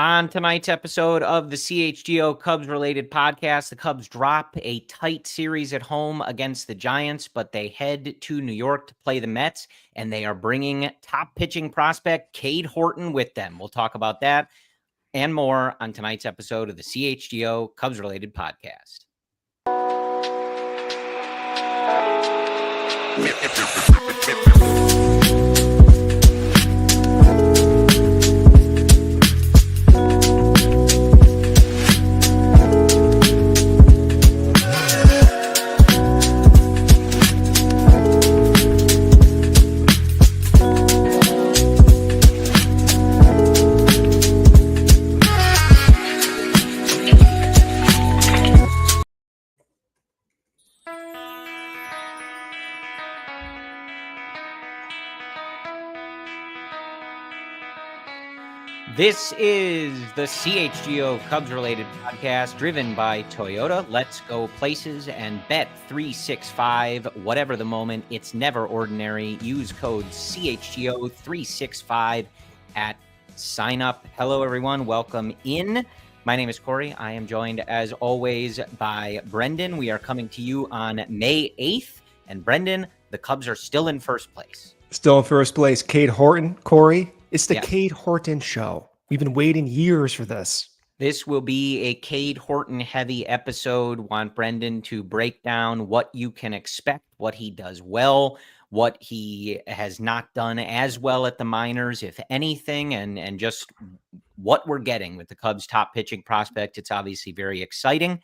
On tonight's episode of the CHGO Cubs Related Podcast, the Cubs drop a tight series at home against the Giants, but they head to New York to play the Mets, and they are bringing top pitching prospect Cade Horton with them. We'll talk about that and more on tonight's episode of the CHGO Cubs Related Podcast. This is the CHGO Cubs Related Podcast, driven by Toyota. Let's go places and bet 365. Whatever the moment, it's never ordinary. Use code CHGO 365 at sign up. Hello, everyone. Welcome in. My name is Corey. I am joined, as always, by Brendan. We are coming to you on May 8th. And Brendan, the Cubs are still in first place. Still in first place. Cade Horton, Corey. It's the Cade Horton show. We've been waiting years for this. This will be a Cade Horton heavy episode. Want Brendan to break down what you can expect, what he does well, what he has not done as well at the minors, if anything, and just what we're getting with the Cubs' top pitching prospect. It's obviously very exciting.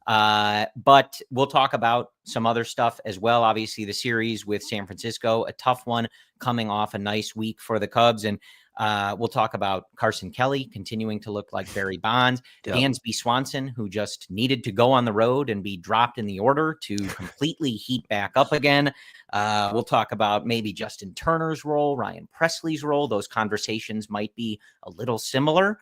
But we'll talk about some other stuff as well. Obviously, the series with San Francisco, a tough one, coming off a nice week for the Cubs. And we'll talk about Carson Kelly continuing to look like Barry Bonds, Dansby Swanson, who just needed to go on the road and be dropped in the order to completely heat back up again. We'll talk about maybe Justin Turner's role, Ryan Presley's role. Those conversations might be a little similar.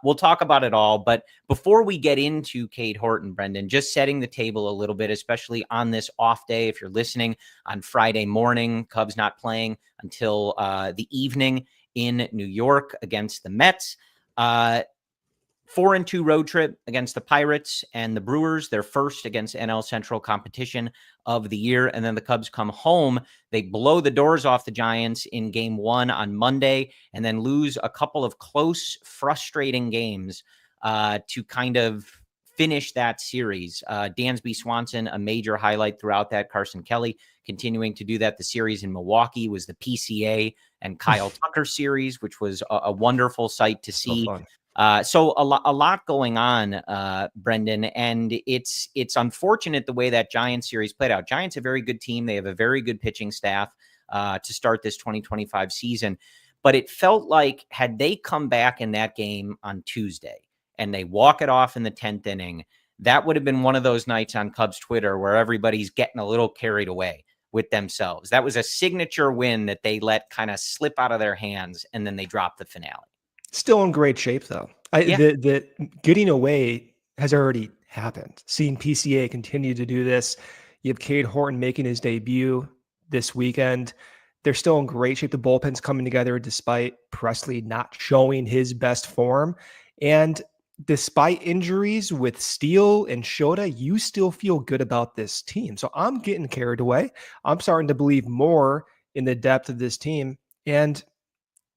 We'll talk about it all. But before we get into Cade Horton, Brendan, just setting the table a little bit, especially on this off day. If you're listening on Friday morning, Cubs not playing until the evening in New York against the Mets. 4-2 road trip against the Pirates and the Brewers, their first against NL Central competition of the year. And then the Cubs come home. They blow the doors off the Giants in game 1 on Monday, and then lose a couple of close, frustrating games to kind of finish that series. Dansby Swanson, a major highlight throughout that. Carson Kelly continuing to do that. The series in Milwaukee was the PCA and Kyle Tucker series, which was a wonderful sight to see. So a lot going on, Brendan, and it's unfortunate the way that Giants series played out. Giants, a very good team. They have a very good pitching staff to start this 2025 season. But it felt like had they come back in that game on Tuesday and they walk it off in the 10th inning, that would have been one of those nights on Cubs Twitter where everybody's getting a little carried away with themselves. That was a signature win that they let kind of slip out of their hands, and then they dropped the finale. Still in great shape, though. The getting away has already happened. Seeing PCA continue to do this. You have Cade Horton making his debut this weekend. They're still in great shape. The bullpen's coming together despite Presley not showing his best form. And despite injuries with Steele and Shota, you still feel good about this team. So I'm getting carried away. I'm starting to believe more in the depth of this team. And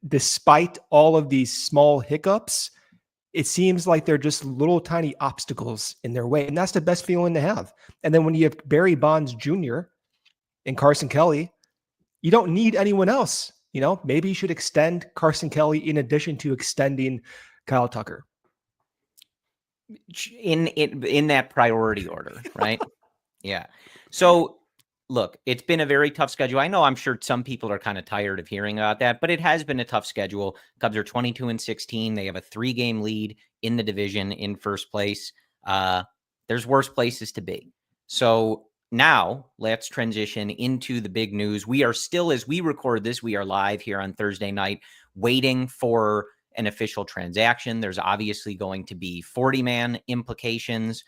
despite all of these small hiccups, it seems like they're just little tiny obstacles in their way. And that's the best feeling to have. And then when you have Barry Bonds Jr. and Carson Kelly, you don't need anyone else. You know, maybe you should extend Carson Kelly in addition to extending Kyle Tucker. In that priority order, right? Yeah. So look, it's been a very tough schedule. I know I'm sure some people are kind of tired of hearing about that, but it has been a tough schedule. Cubs are 22-16. They have a 3-game lead in the division in first place. There's worse places to be. So now let's transition into the big news. We are still, as we record this, we are live here on Thursday night, waiting for an official transaction. There's obviously going to be 40-man implications,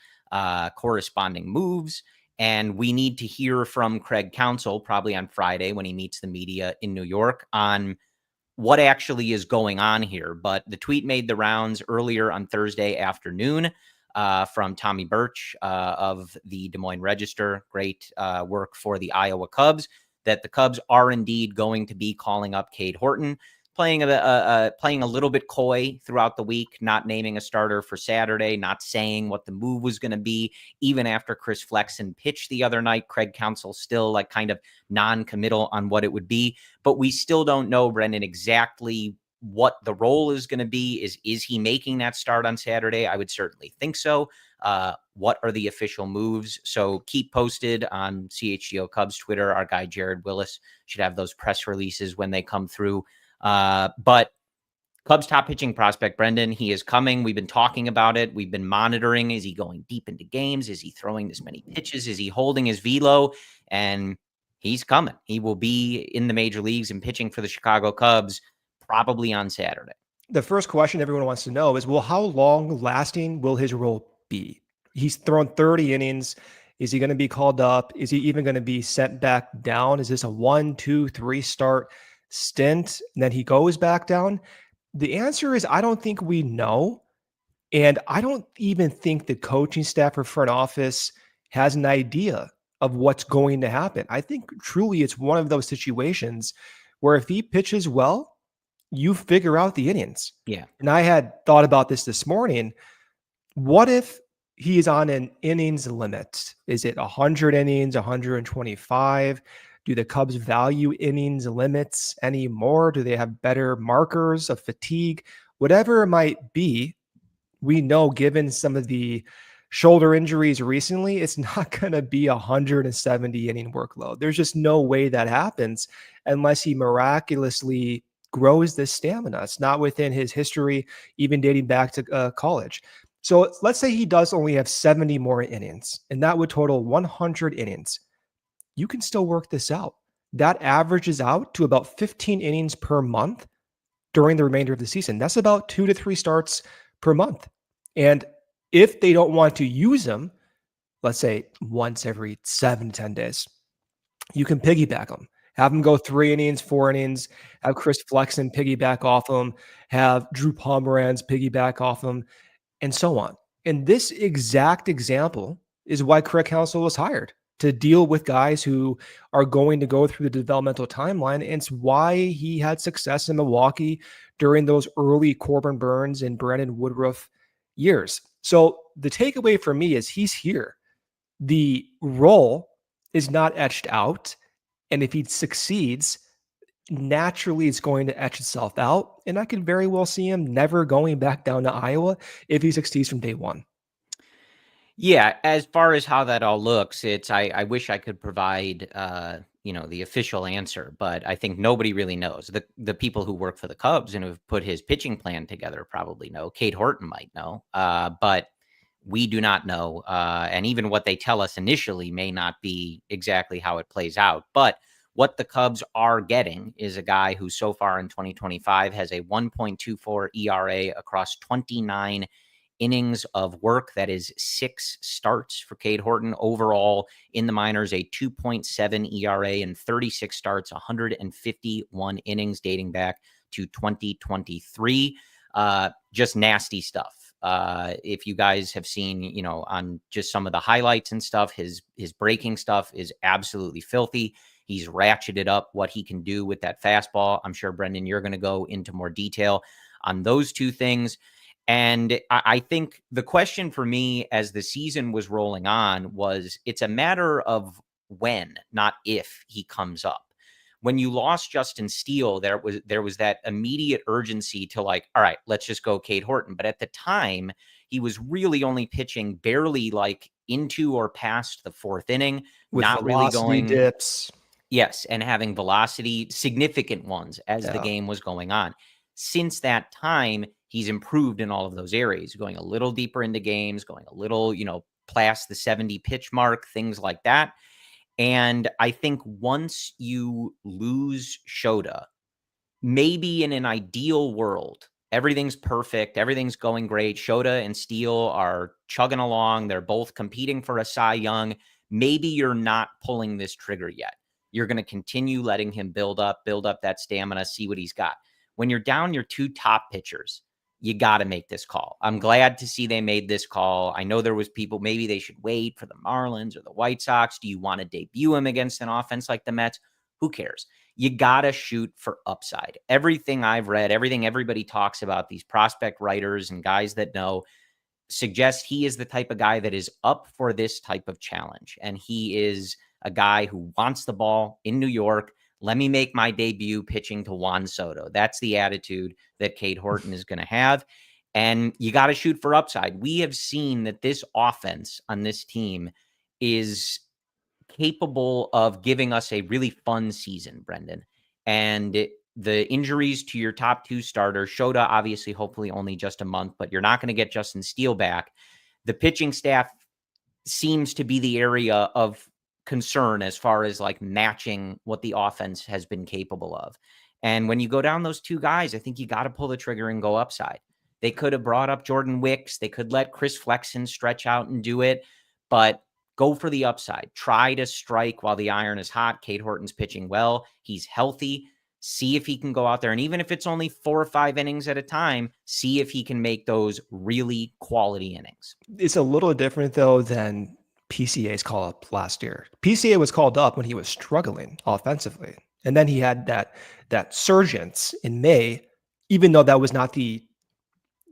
corresponding moves. And we need to hear from Craig Counsell probably on Friday when he meets the media in New York on what actually is going on here. But the tweet made the rounds earlier on Thursday afternoon from Tommy Birch of the Des Moines Register. Great work for the Iowa Cubs, that the Cubs are indeed going to be calling up Cade Horton, playing a little bit coy throughout the week, not naming a starter for Saturday, not saying what the move was going to be. Even after Chris Flexen pitched the other night, Craig Counsell still like kind of non-committal on what it would be. But we still don't know, Brendan, exactly what the role is going to be. Is he making that start on Saturday? I would certainly think so. What are the official moves? So keep posted on CHGO Cubs Twitter. Our guy Jared Willis should have those press releases when they come through. But Cubs top pitching prospect, Brendan, he is coming. We've been talking about it. We've been monitoring. Is he going deep into games? Is he throwing this many pitches? Is he holding his velo? And he's coming. He will be in the major leagues and pitching for the Chicago Cubs probably on Saturday. The first question everyone wants to know is, well, how long lasting will his role be? He's thrown 30 innings. Is he going to be called up? Is he even going to be sent back down? Is this a 1, 2, 3 start stint and then he goes back down? The answer is, I don't think we know. And I don't even think the coaching staff or front office has an idea of what's going to happen. I think truly it's one of those situations where if he pitches well, you figure out the innings. Yeah. And I had thought about this morning. What if he is on an innings limit? Is it 100 innings, 125? Do the Cubs value innings limits anymore? Do they have better markers of fatigue? Whatever it might be, we know given some of the shoulder injuries recently, it's not going to be 170 inning workload. There's just no way that happens unless he miraculously grows this stamina. It's not within his history, even dating back to college. So let's say he does only have 70 more innings, and that would total 100 innings. You can still work this out. That averages out to about 15 innings per month during the remainder of the season. That's about 2 to 3 starts per month. And if they don't want to use him, let's say once every 7 to 10 days, you can piggyback him. Have him go 3 innings, 4 innings, have Chris Flexen piggyback off him, have Drew Pomeranz piggyback off him, and so on. And this exact example is why Craig Counsell was hired, to deal with guys who are going to go through the developmental timeline. And it's why he had success in Milwaukee during those early Corbin Burns and Brandon Woodruff years. So the takeaway for me is he's here. The role is not etched out. And if he succeeds, naturally it's going to etch itself out. And I could very well see him never going back down to Iowa if he succeeds from day one. Yeah, as far as how that all looks, I wish I could provide the official answer, but I think nobody really knows. The people who work for the Cubs and have put his pitching plan together probably know. Cade Horton might know, but we do not know. And even what they tell us initially may not be exactly how it plays out. But what the Cubs are getting is a guy who so far in 2025 has a 1.24 ERA across 29 innings of work. That is 6 starts for Cade Horton. Overall in the minors, a 2.7 ERA and 36 starts, 151 innings dating back to 2023. Just nasty stuff. If you guys have seen, on just some of the highlights and stuff, his breaking stuff is absolutely filthy. He's ratcheted up what he can do with that fastball. I'm sure, Brendan, you're going to go into more detail on those two things. And I think the question for me as the season was rolling on was, it's a matter of when, not if, he comes up. When you lost Justin Steele, there was that immediate urgency to all right, let's just go Cade Horton. But at the time, he was really only pitching barely into or past the 4th inning, with not really going dips. Yes, and having velocity, significant ones as the game was going on. Since that time, he's improved in all of those areas, going a little deeper into games, going a little, past the 70 pitch mark, things like that. And I think once you lose Shota, maybe in an ideal world, everything's perfect, everything's going great. Shota and Steele are chugging along. They're both competing for a Cy Young. Maybe you're not pulling this trigger yet. You're going to continue letting him build up that stamina, see what he's got. when you're down your two top pitchers, you got to make this call. I'm glad to see they made this call. I know there was people, maybe they should wait for the Marlins or the White Sox. Do you want to debut him against an offense like the Mets? Who cares? You got to shoot for upside. Everything I've read, everything everybody talks about, these prospect writers and guys that know, suggest he is the type of guy that is up for this type of challenge. And he is a guy who wants the ball in New York. Let me make my debut pitching to Juan Soto. That's the attitude that Cade Horton is going to have. And you got to shoot for upside. We have seen that this offense on this team is capable of giving us a really fun season, Brendan. And the injuries to your top two starters, Shota, obviously, hopefully only just a month, but you're not going to get Justin Steele back. The pitching staff seems to be the area of concern as far as like matching what the offense has been capable of. And when you go down those two guys, I think you got to pull the trigger and go upside. They could have brought up Jordan Wicks. They could let Chris Flexen stretch out and do it, but go for the upside. Try to strike while the iron is hot. Cade Horton's pitching well. He's healthy. See if he can go out there. And even if it's only 4 or 5 innings at a time, see if he can make those really quality innings. It's a little different, though, than PCA's call up last year. PCA was called up when he was struggling offensively. And then he had that surgence in May, even though that was not the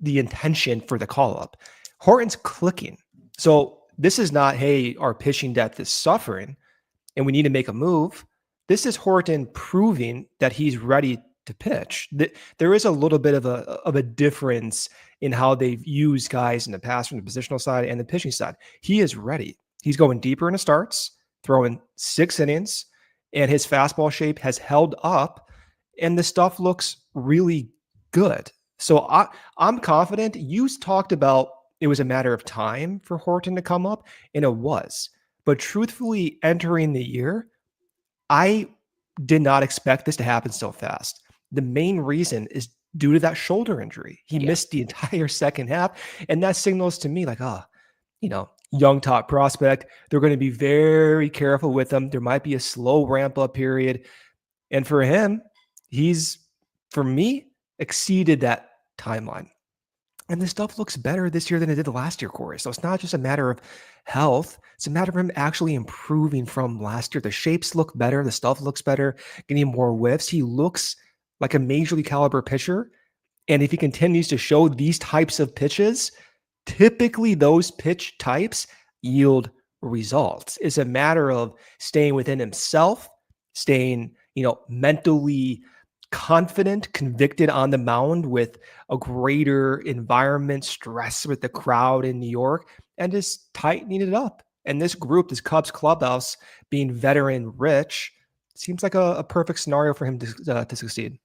intention for the call up. Horton's clicking. So this is not, hey, our pitching depth is suffering and we need to make a move. This is Horton proving that he's ready to pitch. There is a little bit of a difference in how they've used guys in the past from the positional side and the pitching side. He is ready. He's going deeper into starts, throwing 6 innings, and his fastball shape has held up, and the stuff looks really good. So I'm confident. You talked about it was a matter of time for Horton to come up, and it was. But truthfully, entering the year, I did not expect this to happen so fast. The main reason is due to that shoulder injury. He missed the entire second half, and that signals to me like, young top prospect. They're going to be very careful with him. There might be a slow ramp-up period. And for him, he's, for me, exceeded that timeline. And this stuff looks better this year than it did last year, Corey. So it's not just a matter of health. It's a matter of him actually improving from last year. The shapes look better. The stuff looks better, getting more whiffs. He looks like a major league caliber pitcher. And if he continues to show these types of pitches, typically those pitch types yield results. It's a matter of staying within himself, staying, mentally confident, convicted on the mound with a greater environment, stress with the crowd in New York, and just tightening it up. And this group, this Cubs clubhouse, being veteran rich, seems like a perfect scenario for him to succeed.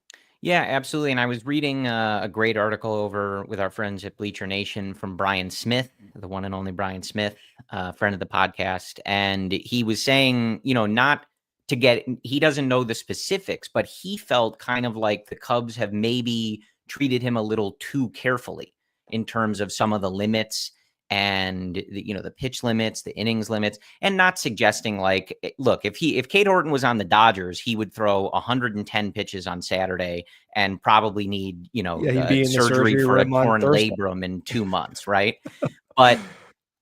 Yeah, absolutely. And I was reading a great article over with our friends at Bleacher Nation from Brian Smith, the one and only Brian Smith, friend of the podcast. And he was saying, he doesn't know the specifics, but he felt kind of like the Cubs have maybe treated him a little too carefully in terms of some of the limits and the pitch limits, the innings limits, and not suggesting like, look, if Cade Horton was on the Dodgers, he would throw 110 pitches on Saturday and probably need, surgery for a torn labrum in 2 months. Right. But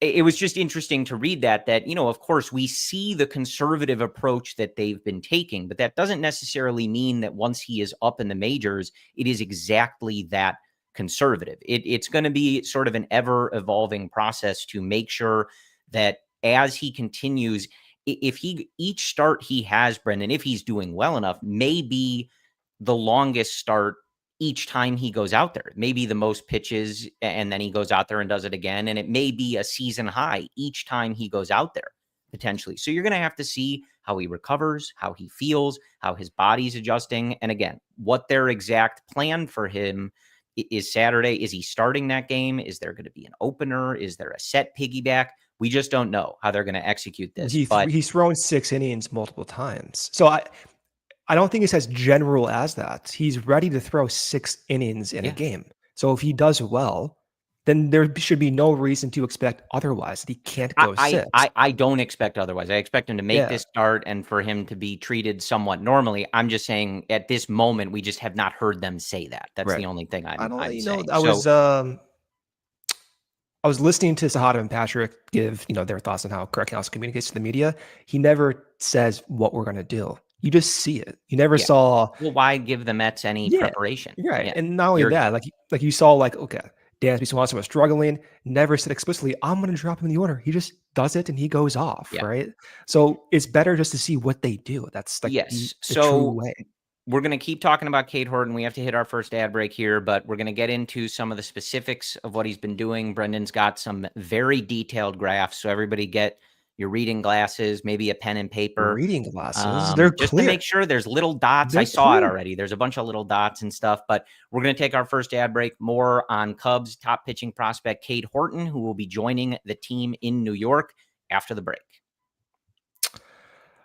it was just interesting to read that, of course, we see the conservative approach that they've been taking, but that doesn't necessarily mean that once he is up in the majors, it is exactly that conservative. It's going to be sort of an ever evolving process to make sure that as he continues, each start he has, Brendan, if he's doing well enough, may be the longest start each time he goes out there. Maybe the most pitches, and then he goes out there and does it again. And it may be a season high each time he goes out there, potentially. So you're going to have to see how he recovers, how he feels, how his body's adjusting. And again, what their exact plan for him is Saturday. Is he starting that game? Is there going to be an opener? Is there a set piggyback? We just don't know how they're going to execute this. He's thrown 6 innings multiple times. So I don't think it's as general as that. He's ready to throw 6 innings in a game. So if he does well, then there should be no reason to expect otherwise. He can't go six. I don't expect otherwise. I expect him to make this start and for him to be treated somewhat normally. I'm just saying at this moment, we just have not heard them say that. That's the only thing I'm saying. I was listening to Shota and Patrick give, their thoughts on how Craig House communicates to the media. He never says what we're going to do. You just see it. You never saw. Well, why give the Mets any preparation? Right. Yeah. And not only that, like you saw, okay, Dansby Swanson was struggling, never said explicitly, I'm going to drop him in the order. He just does it and he goes off, right? So it's better just to see what they do. That's the true way. We're going to keep talking about Cade Horton. We have to hit our first ad break here, but we're going to get into some of the specifics of what he's been doing. Brendan's got some very detailed graphs, so everybody get your reading glasses, maybe a pen and paper. Reading glasses, they're just clear. To make sure there's little dots. I saw it already. There's a bunch of little dots and stuff, but we're going to take our first ad break. More on Cubs top pitching prospect Cade Horton, who will be joining the team in New York after the break.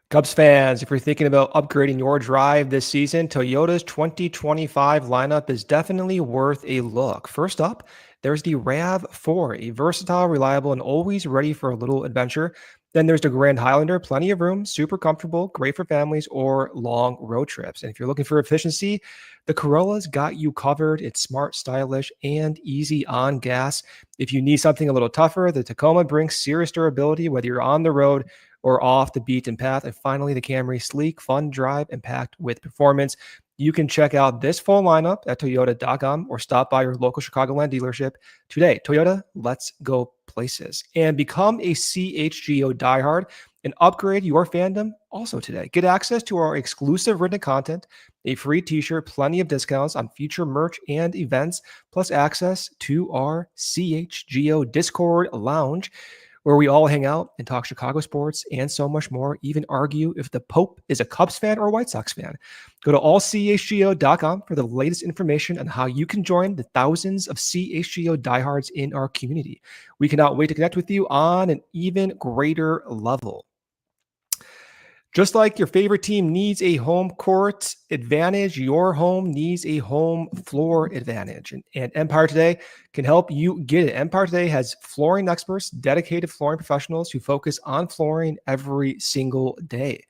Cubs fans, if you're thinking about upgrading your drive this season, Toyota's 2025 lineup is definitely worth a look. First up, there's the RAV4, a versatile, reliable, and always ready for a little adventure. Then there's the Grand Highlander, plenty of room, super comfortable, great for families or long road trips. And if you're looking for efficiency, the Corolla's got you covered. It's smart, stylish, and easy on gas. If you need something a little tougher, the Tacoma brings serious durability, whether you're on the road or off the beaten path. And finally, the Camry, sleek, fun drive, and packed with performance. You can check out this full lineup at Toyota.com or stop by your local Chicagoland dealership today. Toyota, let's go places. And become a CHGO diehard and upgrade your fandom also today. Get access to our exclusive written content, a free t-shirt, plenty of discounts on future merch and events, plus access to our CHGO Discord lounge, where we all hang out and talk Chicago sports and so much more, even argue if the Pope is a Cubs fan or a White Sox fan. Go to allchgo.com for the latest information on how you can join the thousands of CHGO diehards in our community. We cannot wait to connect with you on an even greater level. Just like your favorite team needs a home court advantage, your home needs a home floor advantage. And Empire Today can help you get it. Empire Today has flooring experts, dedicated flooring professionals who focus on flooring every single day.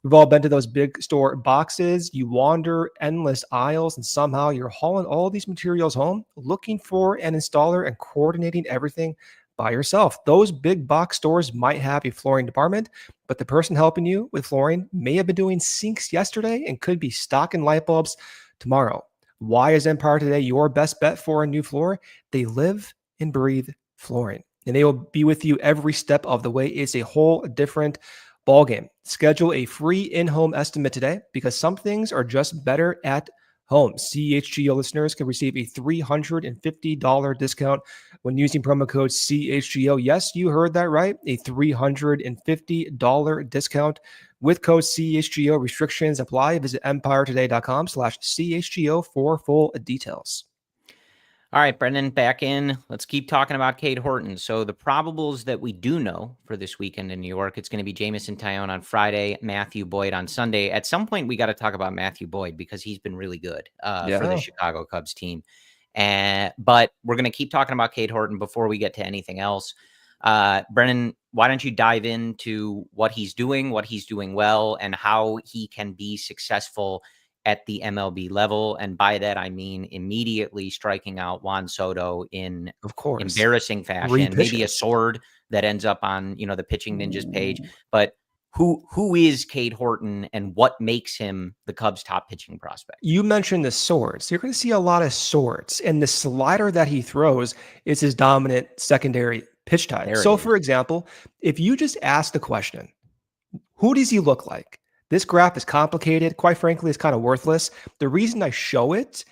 We've all been to those big store boxes. You wander endless aisles, and somehow you're hauling all these materials home, looking for an installer and coordinating everything by yourself. Those big box stores might have a flooring department, but the person helping you with flooring may have been doing sinks yesterday and could be stocking light bulbs tomorrow. Why is Empire Today your best bet for a new floor? They live and breathe flooring, and they will be with you every step of the way. It's a whole different ballgame. Schedule a free in-home estimate today, because some things are just better at home. CHGO listeners can receive a $350 discount when using promo code CHGO. Yes, you heard that right. A $350 discount with code CHGO. Restrictions apply. Visit empiretoday.com/CHGO for full details. All right, Brendan, back in. Let's keep talking about Cade Horton. So the probables that we do know for this weekend in New York, it's going to be Jamison Tyone on Friday, Matthew Boyd on Sunday. At some point, we got to talk about Matthew Boyd because he's been really good for the Chicago Cubs team. But we're going to keep talking about Cade Horton before we get to anything else. Brendan, why don't you dive into what he's doing well, and how he can be successful at the MLB level? And by that, I mean immediately striking out Juan Soto in, of course, embarrassing fashion, maybe a sword that ends up on, the Pitching Ninjas page. But who is Cade Horton, and what makes him the Cubs' top pitching prospect? You mentioned the swords. You're going to see a lot of swords, and the slider that he throws is his dominant secondary pitch type. So, for example, if you just ask the question, who does he look like? This graph is complicated. Quite frankly, it's kind of worthless. The reason I show it,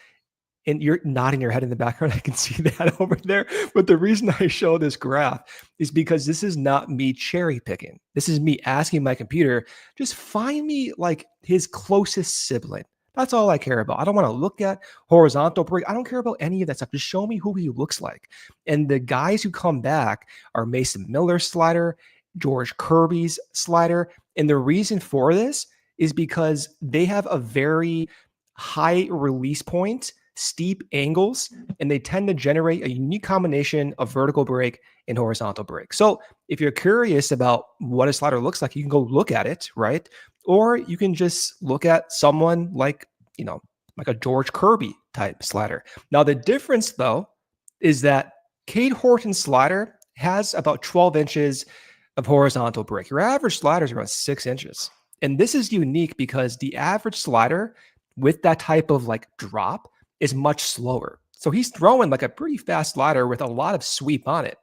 and you're nodding your head in the background, I can see that over there. But the reason I show this graph is because this is not me cherry picking. This is me asking my computer, just find me like his closest sibling. That's all I care about. I don't want to look at horizontal break. I don't care about any of that stuff. Just show me who he looks like. And the guys who come back are Mason Miller's slider, George Kirby's slider. And the reason for this is because they have a very high release point steep angles, and they tend to generate a unique combination of vertical break and horizontal break. So if you're curious about what a slider looks like, you can go look at it, right? Or you can just look at someone like, like a George Kirby type slider. Now, the difference, though, is that Cade Horton's slider has about 12 inches of horizontal break. Your average slider is around 6 inches. And this is unique because the average slider with that type of like drop is much slower. So he's throwing like a pretty fast slider with a lot of sweep on it.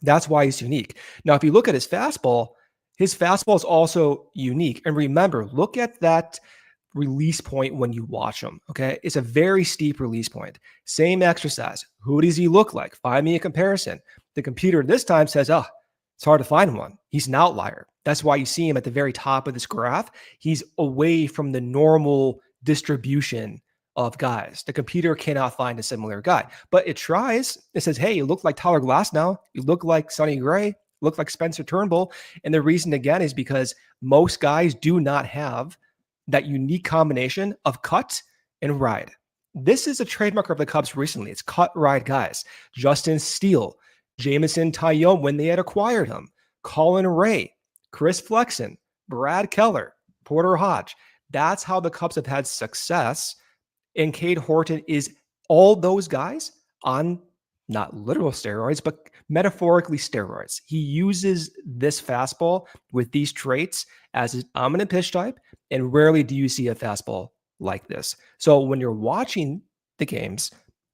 That's why he's unique. Now, if you look at his fastball is also unique. And remember, look at that release point when you watch him. Okay. It's a very steep release point. Same exercise. Who does he look like? Find me a comparison. The computer this time says, oh, it's hard to find one. He's an outlier. That's why you see him at the very top of this graph. He's away from the normal distribution of guys. The computer cannot find a similar guy, but it tries. It says, hey, you look like Tyler Glasnow. You look like Sonny Gray. Look like Spencer Turnbull. And the reason, again, is because most guys do not have that unique combination of cut and ride. This is a trademark of the Cubs recently. It's cut ride guys. Justin Steele, Jameson Taillon when they had acquired him, Colin Ray, Chris Flexen, Brad Keller, Porter Hodge. That's how the Cubs have had success. And Cade Horton is all those guys on not literal steroids, but metaphorically steroids. He uses this fastball with these traits as his dominant pitch type, and rarely do you see a fastball like this. So when you're watching the games,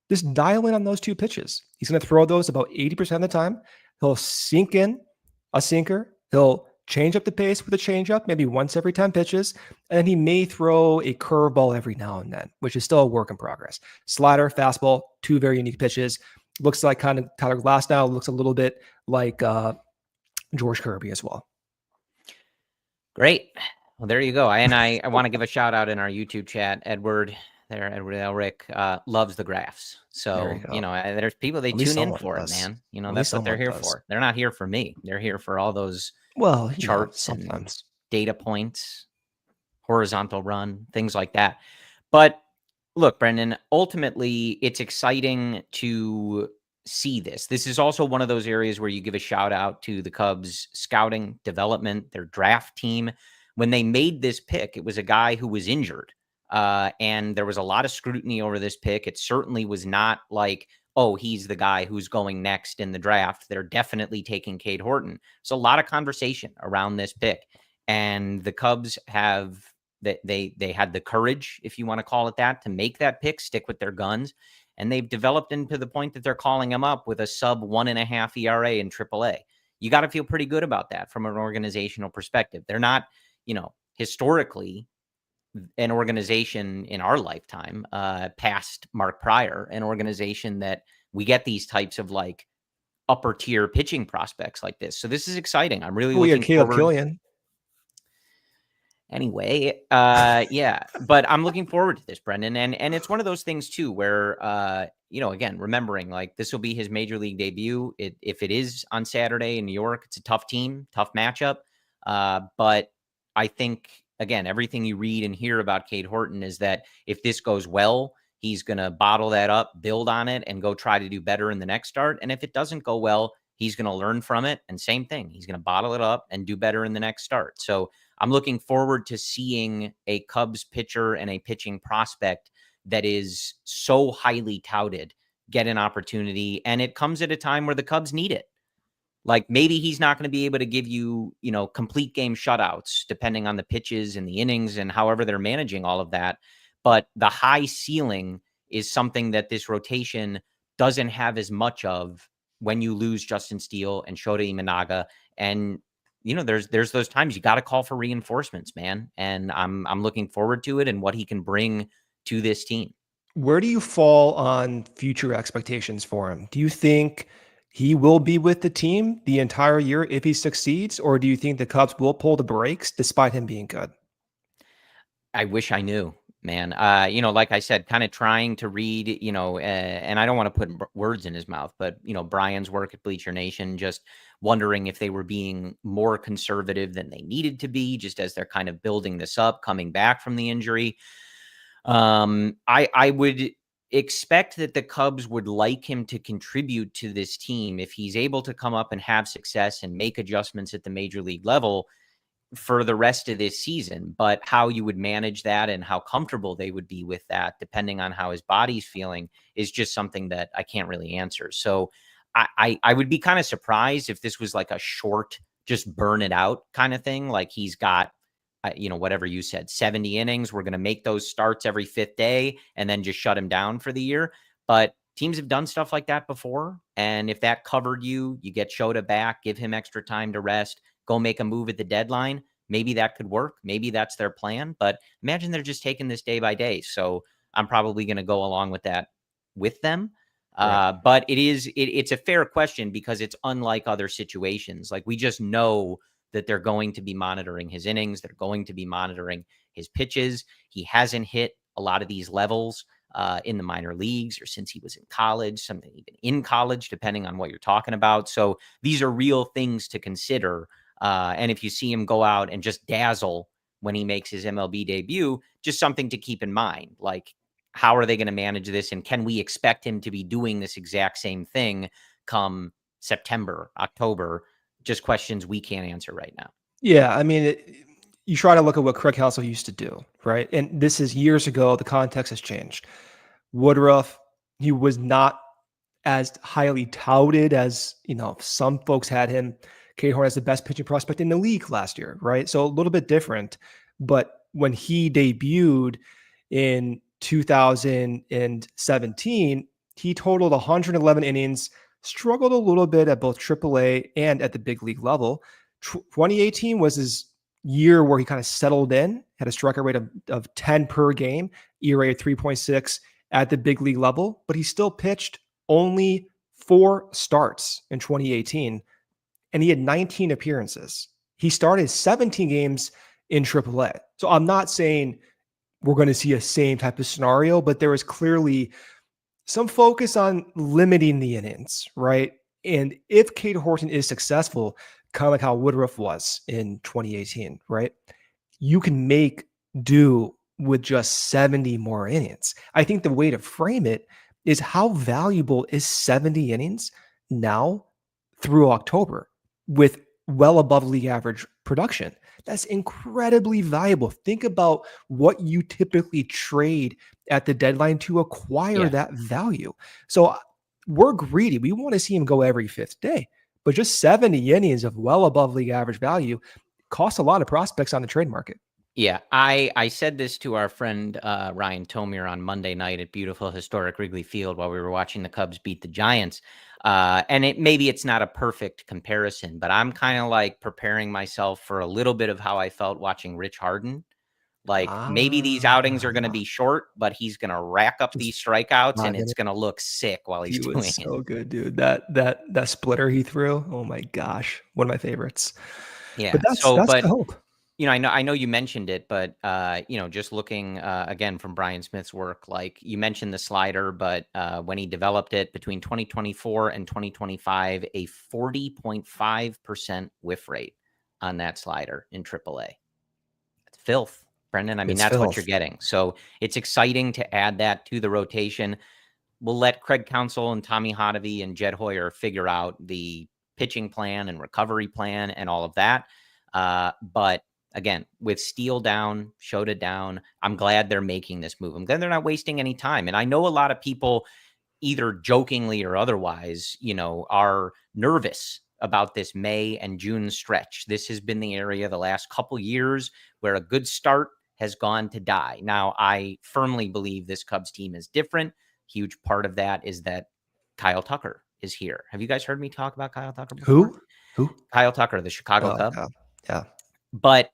just dial in on those two pitches. He's going to throw those about 80% of the time. He'll sink in a sinker. He'll change up the pace with a changeup, maybe once every 10 pitches. And then he may throw a curveball every now and then, which is still a work in progress. Slider, fastball, two very unique pitches. Looks like kind of Tyler Glasnow, looks a little bit like George Kirby as well. Great. Well, there you go. I want to give a shout out in our YouTube chat. Edward Elric loves the graphs. So, there's people, they tune in for it, man. That's what they're here for. They're not here for me. They're here for all those charts and data points, horizontal run, things like that. But look, Brendan, ultimately, it's exciting to see this. This is also one of those areas where you give a shout out to the Cubs scouting, development, their draft team. When they made this pick, it was a guy who was injured. And there was a lot of scrutiny over this pick. It certainly was not like, oh, he's the guy who's going next in the draft. They're definitely taking Cade Horton. So a lot of conversation around this pick. And the Cubs have they had the courage, if you want to call it that, to make that pick, stick with their guns. And they've developed into the point that they're calling him up with a sub 1.5 ERA in AAA. You got to feel pretty good about that from an organizational perspective. They're not, historically an organization in our lifetime, past Mark Pryor, an organization that we get these types of like upper tier pitching prospects like this. So this is exciting. I'm really looking forward. Killian. Anyway, yeah, but I'm looking forward to this, Brendan. And it's one of those things too, where, again, remembering like this will be his major league debut. If it is on Saturday in New York, it's a tough team, tough matchup. But I think, again, everything you read and hear about Cade Horton is that if this goes well, he's going to bottle that up, build on it, and go try to do better in the next start. And if it doesn't go well, he's going to learn from it. And same thing, he's going to bottle it up and do better in the next start. So I'm looking forward to seeing a Cubs pitcher and a pitching prospect that is so highly touted get an opportunity. And it comes at a time where the Cubs need it. Like maybe he's not going to be able to give you, complete game shutouts, depending on the pitches and the innings and however they're managing all of that. But the high ceiling is something that this rotation doesn't have as much of when you lose Justin Steele and Shota Imanaga. And, there's those times you got to call for reinforcements, man. And I'm looking forward to it and what he can bring to this team. Where do you fall on future expectations for him? Do you think he will be with the team the entire year if he succeeds, or do you think the Cubs will pull the brakes despite him being good? I wish I knew, man. Like I said, kind of trying to read, and I don't want to put words in his mouth, but, Brian's work at Bleacher Nation, just wondering if they were being more conservative than they needed to be, just as they're kind of building this up, coming back from the injury. I would expect that the Cubs would like him to contribute to this team if he's able to come up and have success and make adjustments at the major league level for the rest of this season. But how you would manage that and how comfortable they would be with that, depending on how his body's feeling, is just something that I can't really answer. So I would be kind of surprised if this was like a short, just burn it out kind of thing. Like he's got, whatever you said, 70 innings. We're going to make those starts every fifth day and then just shut him down for the year. But teams have done stuff like that before. And if that covered you get Shota back, give him extra time to rest, go make a move at the deadline. Maybe that could work. Maybe that's their plan. But imagine they're just taking this day by day. So I'm probably going to go along with that with them. Right. But it's a fair question because it's unlike other situations. Like we just know that they're going to be monitoring his innings. They're going to be monitoring his pitches. He hasn't hit a lot of these levels in the minor leagues or since he was in college, something even in college, depending on what you're talking about. So these are real things to consider. And if you see him go out and just dazzle when he makes his MLB debut, just something to keep in mind. Like, how are they going to manage this? And can we expect him to be doing this exact same thing come September, October? Just questions we can't answer right now. Yeah. I mean, you try to look at what Craig Counsell used to do, right? And this is years ago. The context has changed. Woodruff, he was not as highly touted as, some folks had him. Cade Horton as the best pitching prospect in the league last year, right? So a little bit different. But when he debuted in 2017, he totaled 111 innings, struggled a little bit at both AAA and at the big league level. 2018 was his year where he kind of settled in, had a strikeout rate of 10 per game, ERA of 3.6 at the big league level, but he still pitched only 4 starts in 2018, and he had 19 appearances. He started 17 games in AAA. So I'm not saying we're going to see a same type of scenario, but there was clearly some focus on limiting the innings, right? And if Cade Horton is successful, kind of like how Woodruff was in 2018, right? You can make do with just 70 more innings. I think the way to frame it is how valuable is 70 innings now through October with well above league average production? That's incredibly valuable. Think about what you typically trade at the deadline to acquire that value. So we're greedy. We want to see him go every fifth day, but just 70 innings of well above league average value costs a lot of prospects on the trade market. Yeah, I said this to our friend Ryan Tomier on Monday night at beautiful historic Wrigley Field while we were watching the Cubs beat the Giants. And maybe it's not a perfect comparison, but I'm kind of like preparing myself for a little bit of how I felt watching Rich Harden. Like maybe these outings are going to be short, but he's going to rack up these strikeouts and it's going to look sick while he's doing it. So good, dude. That splitter he threw. Oh my gosh, one of my favorites. Yeah, but that's the hope. I know you mentioned it, but, just looking again from Brian Smith's work, like you mentioned the slider, but when he developed it between 2024 and 2025, a 40.5% whiff rate on that slider in AAA. It's filth, Brendan. I mean, that's what you're getting. So it's exciting to add that to the rotation. We'll let Craig Counsell and Tommy Hotovy and Jed Hoyer figure out the pitching plan and recovery plan and all of that. But again, with Steele down, Shota down, I'm glad they're making this move. I'm glad they're not wasting any time. And I know a lot of people, either jokingly or otherwise, are nervous about this May and June stretch. This has been the area the last couple years where a good start has gone to die. Now, I firmly believe this Cubs team is different. Huge part of that is that Kyle Tucker is here. Have you guys heard me talk about Kyle Tucker before? Who? Kyle Tucker, the Chicago Cub. Yeah. But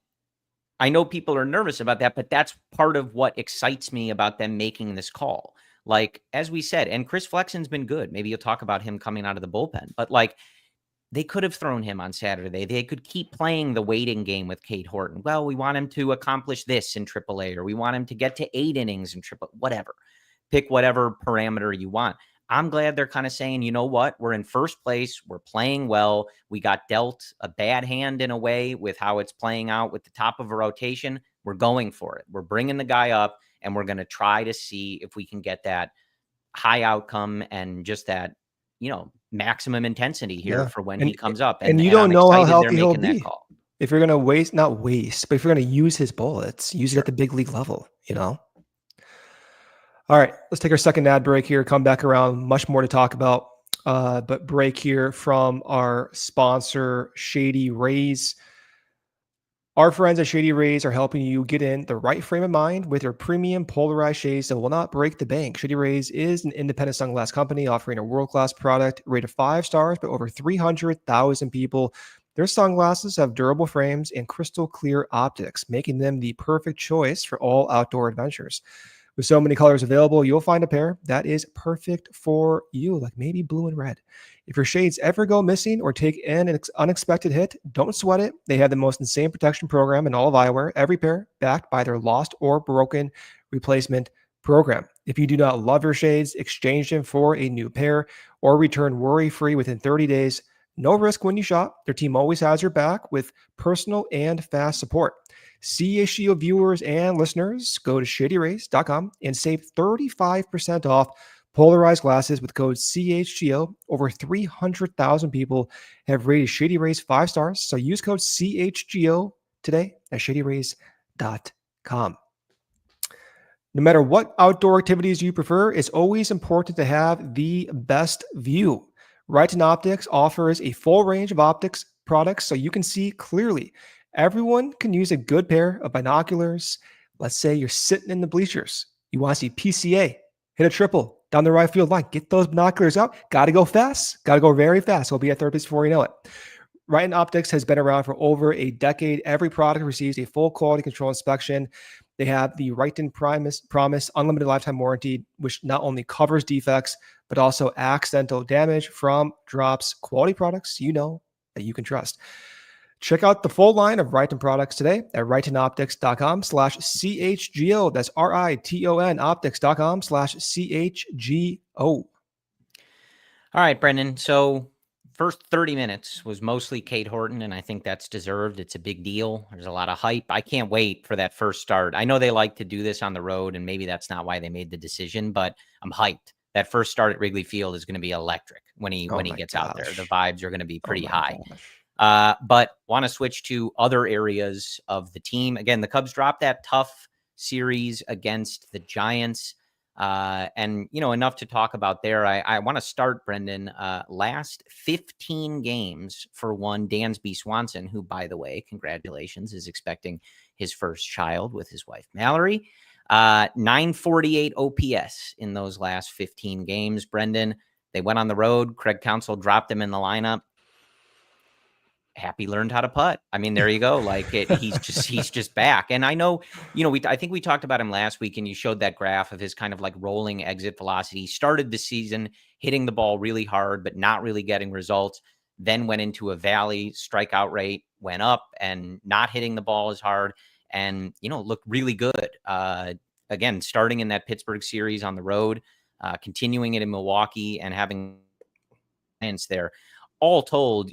I know people are nervous about that, but that's part of what excites me about them making this call. Like, as we said, and Chris Flexen's been good. Maybe you'll talk about him coming out of the bullpen, but like they could have thrown him on Saturday. They could keep playing the waiting game with Cade Horton. Well, we want him to accomplish this in AAA, or we want him to get to 8 innings in AAA, whatever. Pick whatever parameter you want. I'm glad they're kind of saying, you know what? We're in first place. We're playing well. We got dealt a bad hand in a way with how it's playing out with the top of a rotation. We're going for it. We're bringing the guy up, and we're going to try to see if we can get that high outcome and just that, maximum intensity here for when he comes up. And you don't know how healthy he'll be. If you're going to not waste, but if you're going to use his bullets, use it at the big league level, All right, let's take our second ad break here. Come back around. Much more to talk about, but break here from our sponsor, Shady Rays. Our friends at Shady Rays are helping you get in the right frame of mind with their premium polarized shades that will not break the bank. Shady Rays is an independent sunglass company offering a world-class product rated 5 stars by over 300,000 people. Their sunglasses have durable frames and crystal clear optics, making them the perfect choice for all outdoor adventures. With so many colors available, you'll find a pair that is perfect for you, like maybe blue and red. If your shades ever go missing or take in an unexpected hit, don't sweat it. They have the most insane protection program in all of eyewear, every pair backed by their lost or broken replacement program. If you do not love your shades, exchange them for a new pair or return worry-free within 30 days. No risk when you shop. Their team always has your back with personal and fast support. CHGO viewers and listeners, go to shadyrays.com and save 35% off polarized glasses with code CHGO. Over 300,000 people have rated Shady Rays 5 stars, so use code CHGO today at shadyrays.com. No matter what outdoor activities you prefer, it's always important to have the best view. Right Optics offers a full range of optics products so you can see clearly. Everyone can use a good pair of binoculars. Let's say you're sitting in the bleachers. You want to see PCA, hit a triple down the right field line. Get those binoculars out. Got to go fast. Got to go very fast. We'll be at third base before you know it. Right Optics has been around for over a decade. Every product receives a full quality control inspection. They have the Right Promise unlimited lifetime warranty, which not only covers defects, but also accidental damage from drops. Quality products that you can trust. Check out the full line of Righton products today at rightonoptics.com/CHGO. That's RITON optics.com/CHGO. All right, Brendan. So first 30 minutes was mostly Cade Horton, and I think that's deserved. It's a big deal. There's a lot of hype. I can't wait for that first start. I know they like to do this on the road, and maybe that's not why they made the decision, but I'm hyped. That first start at Wrigley Field is going to be electric when he gets out there. The vibes are going to be pretty high. But want to switch to other areas of the team. Again, the Cubs dropped that tough series against the Giants. And, enough to talk about there. I want to start, Brendan, last 15 games for one Dansby Swanson, who, by the way, congratulations, is expecting his first child with his wife, Mallory. 948 OPS in those last 15 games, Brendan. They went on the road. Craig Counsell dropped him in the lineup. Happy learned how to putt. I mean, there you go. He's just back. And I know, I think we talked about him last week, and you showed that graph of his kind of like rolling exit velocity. He started the season hitting the ball really hard, but not really getting results. Then went into a valley. Strikeout rate went up, and not hitting the ball as hard, and looked really good. Again, starting in that Pittsburgh series on the road, continuing it in Milwaukee, and having clients there. All told,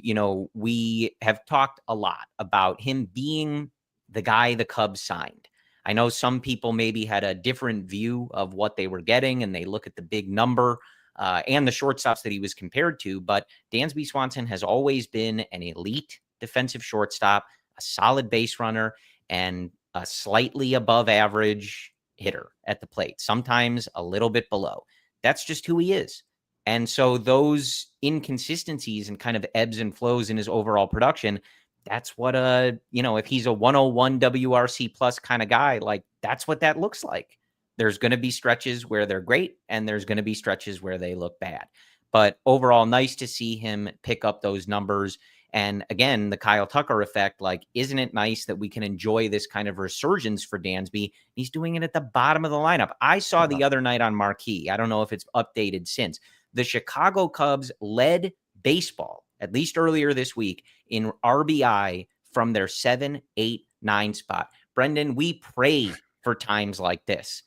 we have talked a lot about him being the guy the Cubs signed. I know some people maybe had a different view of what they were getting, and they look at the big number and the shortstops that he was compared to. But Dansby Swanson has always been an elite defensive shortstop, a solid base runner, and a slightly above average hitter at the plate, sometimes a little bit below. That's just who he is. And so those inconsistencies and kind of ebbs and flows in his overall production, that's what, if he's a 101 WRC plus kind of guy, that's what that looks like. There's going to be stretches where they're great, and there's going to be stretches where they look bad. But overall, nice to see him pick up those numbers. And again, the Kyle Tucker effect, isn't it nice that we can enjoy this kind of resurgence for Dansby? He's doing it at the bottom of the lineup. I saw the other night on Marquee. I don't know if it's updated since. The Chicago Cubs led baseball, at least earlier this week, in RBI from their 7, 8, 9 spot. Brendan, we pray for times like this.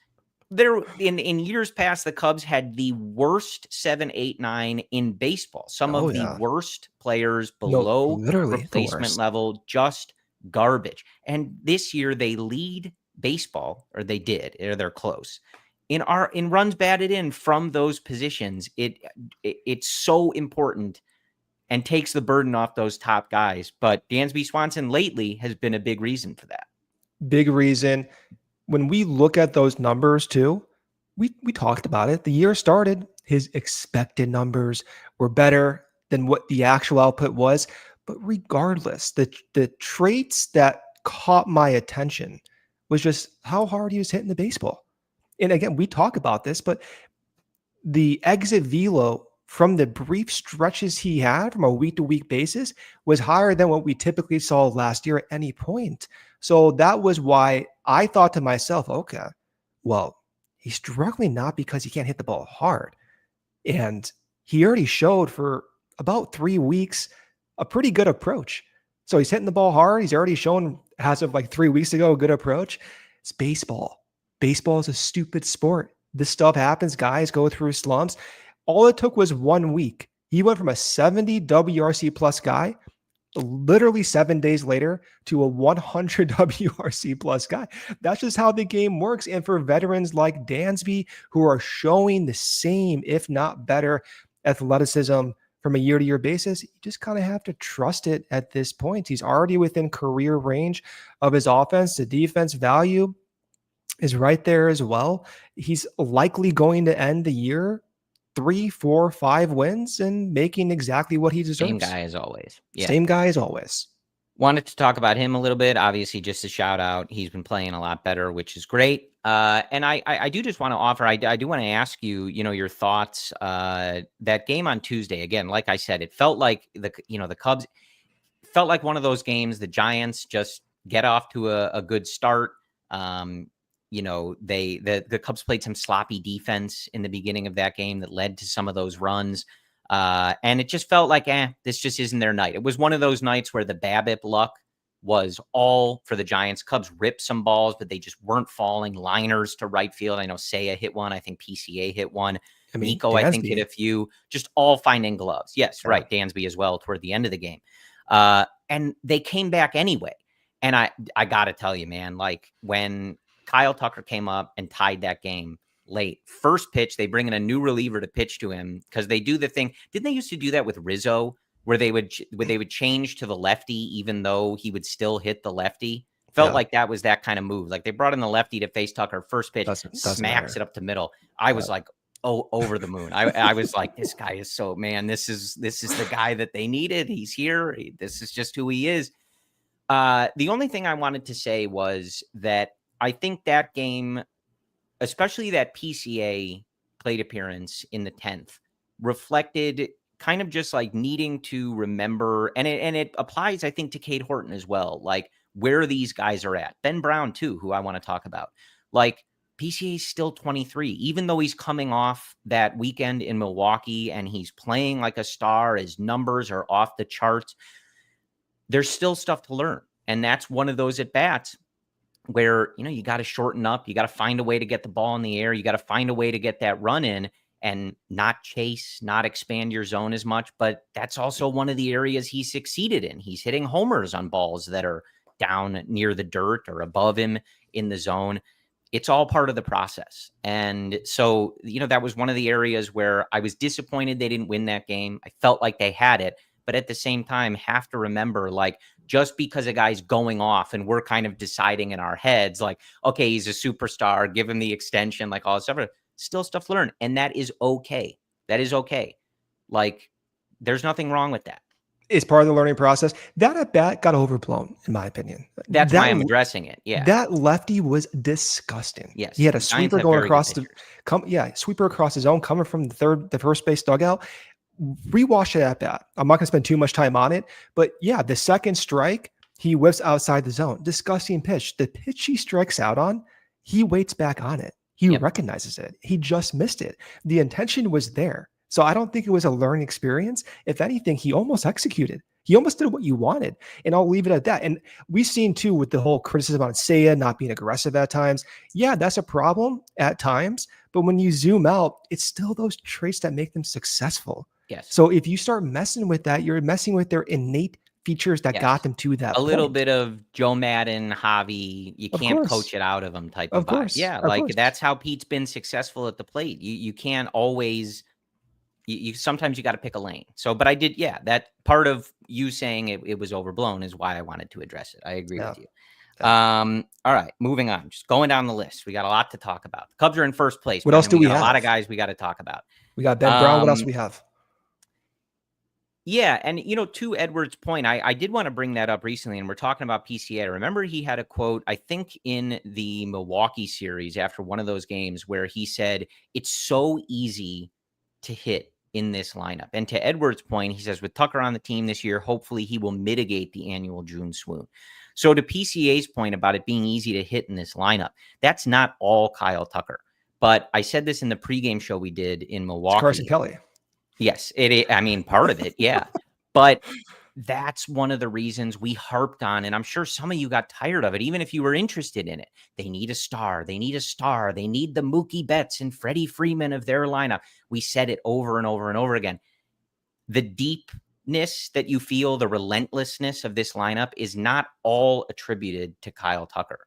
In years past, the Cubs had the worst 7, 8, 9 in baseball. Some of the worst players below replacement level, just garbage. And this year they lead baseball, or they did, or they're close, in runs batted in from those positions, it's so important and takes the burden off those top guys. But Dansby Swanson lately has been a big reason for that. Big reason. When we look at those numbers too, we talked about it. The year started, his expected numbers were better than what the actual output was. But regardless, the traits that caught my attention was just how hard he was hitting the baseball. And again, we talk about this, but the exit velo from the brief stretches he had from a week-to-week basis was higher than what we typically saw last year at any point. So that was why I thought to myself, okay, well, he's struggling not because he can't hit the ball hard. And he already showed for about 3 weeks a pretty good approach. So he's hitting the ball hard. He's already shown, as of like 3 weeks ago, a good approach. It's baseball. Baseball is a stupid sport. This stuff happens. Guys go through slumps. All it took was 1 week. He went from a 70 WRC plus guy, literally 7 days later, to a 100 WRC plus guy. That's just how the game works. And for veterans like Dansby, who are showing the same, if not better, athleticism from a year-to-year basis, you just kind of have to trust it at this point. He's already within career range of his offense. The defense value is right there as well. He's likely going to end the year 3, 4, 5 wins and making exactly what he deserves. Same guy as always. Yeah. Same guy as always. Wanted to talk about him a little bit. Obviously, just a shout out. He's been playing a lot better, which is great. And I do just want to offer, I do want to ask you, your thoughts. That game on Tuesday, again, like I said, it felt like the Cubs felt like one of those games. The Giants just get off to a good start. The Cubs played some sloppy defense in the beginning of that game that led to some of those runs. And it just felt like, this just isn't their night. It was one of those nights where the BABIP luck was all for the Giants. Cubs ripped some balls, but they just weren't falling. Liners to right field. I know Seiya hit one. I think PCA hit one. Nico, I think, hit a few. Just all finding gloves. Yes, yeah. Right. Dansby as well toward the end of the game. And they came back anyway. And I got to tell you, man, like when Kyle Tucker came up and tied that game late. First pitch, they bring in a new reliever to pitch to him because they do the thing. Didn't they used to do that with Rizzo where they would change to the lefty even though he would still hit the lefty? Felt like that was that kind of move. Like they brought in the lefty to face Tucker. First pitch, smacks it up to middle. I was like, over the moon. I was like, this guy is so, man, this is the guy that they needed. He's here. This is just who he is. The only thing I wanted to say was that I think that game, especially that PCA plate appearance in the 10th, reflected kind of just like needing to remember, and it applies, I think, to Cade Horton as well, like where these guys are at. Ben Brown, too, who I want to talk about. Like, PCA is still 23, even though he's coming off that weekend in Milwaukee and he's playing like a star. His numbers are off the charts. There's still stuff to learn. And that's one of those at-bats where, you got to shorten up. You got to find a way to get the ball in the air. You got to find a way to get that run in and not chase, not expand your zone as much. But that's also one of the areas he succeeded in. He's hitting homers on balls that are down near the dirt or above him in the zone. It's all part of the process. And so, that was one of the areas where I was disappointed they didn't win that game. I felt like they had it. But at the same time, have to remember, like, just because a guy's going off and we're kind of deciding in our heads, like, okay, he's a superstar, give him the extension, like all this stuff, still stuff to learn. And that is okay. That is okay. Like, there's nothing wrong with that. It's part of the learning process. That at bat got overblown, in my opinion. That's why I'm addressing it. Yeah. That lefty was disgusting. Yes. He had a sweeper going across sweeper across his own, coming from the first base dugout. Rewatch it at bat. I'm not going to spend too much time on it, but yeah, the second strike, he whips outside the zone. Disgusting pitch. The pitch he strikes out on, he waits back on it. He recognizes it. He just missed it. The intention was there. So I don't think it was a learning experience. If anything, he almost executed. He almost did what you wanted. And I'll leave it at that. And we've seen too with the whole criticism on Seiya not being aggressive at times. Yeah, that's a problem at times. But when you zoom out, it's still those traits that make them successful. Yes. So if you start messing with that, you're messing with their innate features that got them to that a point. little bit of Joe Madden, Javi. You can't coach it out of them type of vibe. Yeah, like that's how Pete's been successful at the plate. You can't always. You sometimes you got to pick a lane. So, but I did. Yeah, that part of you saying it was overblown is why I wanted to address it. I agree with you. All right, moving on. Just going down the list. We got a lot to talk about. The Cubs are in first place. What else do we have? A lot of guys we got to talk about. We got Ben Brown. What else do we have? Yeah, and to Edward's point, I did want to bring that up recently, and we're talking about PCA. I remember he had a quote, I think in the Milwaukee series after one of those games, where he said, it's so easy to hit in this lineup. And to Edward's point, he says, with Tucker on the team this year, hopefully he will mitigate the annual June swoon. So to PCA's point about it being easy to hit in this lineup, that's not all Kyle Tucker. But I said this in the pregame show we did in Milwaukee. It's Carson Kelly. Yes, it is. I mean, part of it, yeah. But that's one of the reasons we harped on, and I'm sure some of you got tired of it, even if you were interested in it. They need a star. They need a star. They need the Mookie Betts and Freddie Freeman of their lineup. We said it over and over and over again. The deepness that you feel, the relentlessness of this lineup is not all attributed to Kyle Tucker,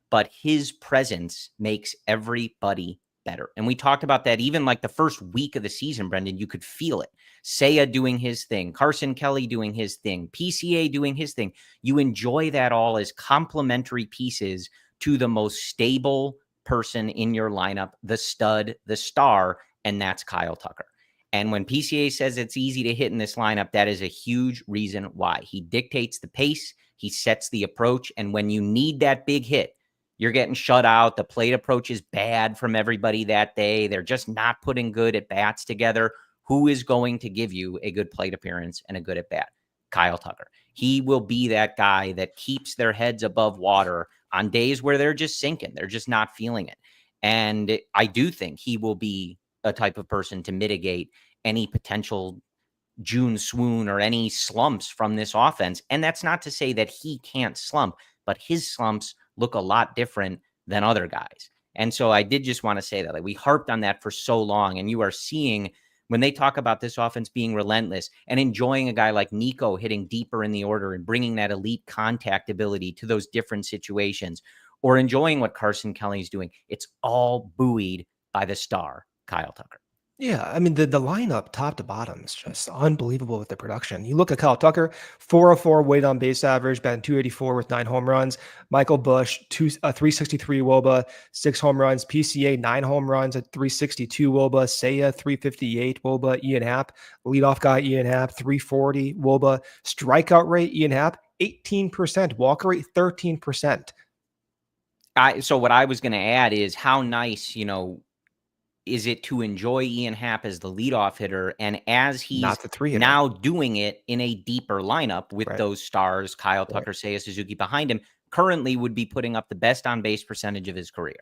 but his presence makes everybody better. And we talked about that even like the first week of the season, Brendan, you could feel it. Seiya doing his thing, Carson Kelly doing his thing, PCA doing his thing. You enjoy that all as complementary pieces to the most stable person in your lineup, the stud, the star, and that's Kyle Tucker. And when PCA says it's easy to hit in this lineup, that is a huge reason why. He dictates the pace, he sets the approach, and when you need that big hit, you're getting shut out. The plate approach is bad from everybody that day. They're just not putting good at bats together. Who is going to give you a good plate appearance and a good at bat? Kyle Tucker. He will be that guy that keeps their heads above water on days where they're just sinking. They're just not feeling it. And I do think he will be a type of person to mitigate any potential June swoon or any slumps from this offense. And that's not to say that he can't slump, but his slumps look a lot different than other guys. And so I did just want to say that, like, we harped on that for so long, and you are seeing when they talk about this offense being relentless and enjoying a guy like Nico hitting deeper in the order and bringing that elite contact ability to those different situations, or enjoying what Carson Kelly is doing, it's all buoyed by the star, Kyle Tucker. Yeah, I mean, the lineup top to bottom is just unbelievable with the production. You look at Kyle Tucker, 404 weighted on base average, batting 284 with 9 home runs. Michael Busch, 363 WOBA, 6 home runs. PCA, 9 home runs at 362 WOBA. Seiya, 358 WOBA. Ian Happ, leadoff guy Ian Happ, 340 WOBA. Strikeout rate, Ian Happ, 18%. Walk rate, 13%. So what I was going to add is how nice, is it to enjoy Ian Happ as the leadoff hitter, and as he's now doing it in a deeper lineup with those stars, Kyle Tucker, Seiya Suzuki behind him, currently would be putting up the best on base percentage of his career.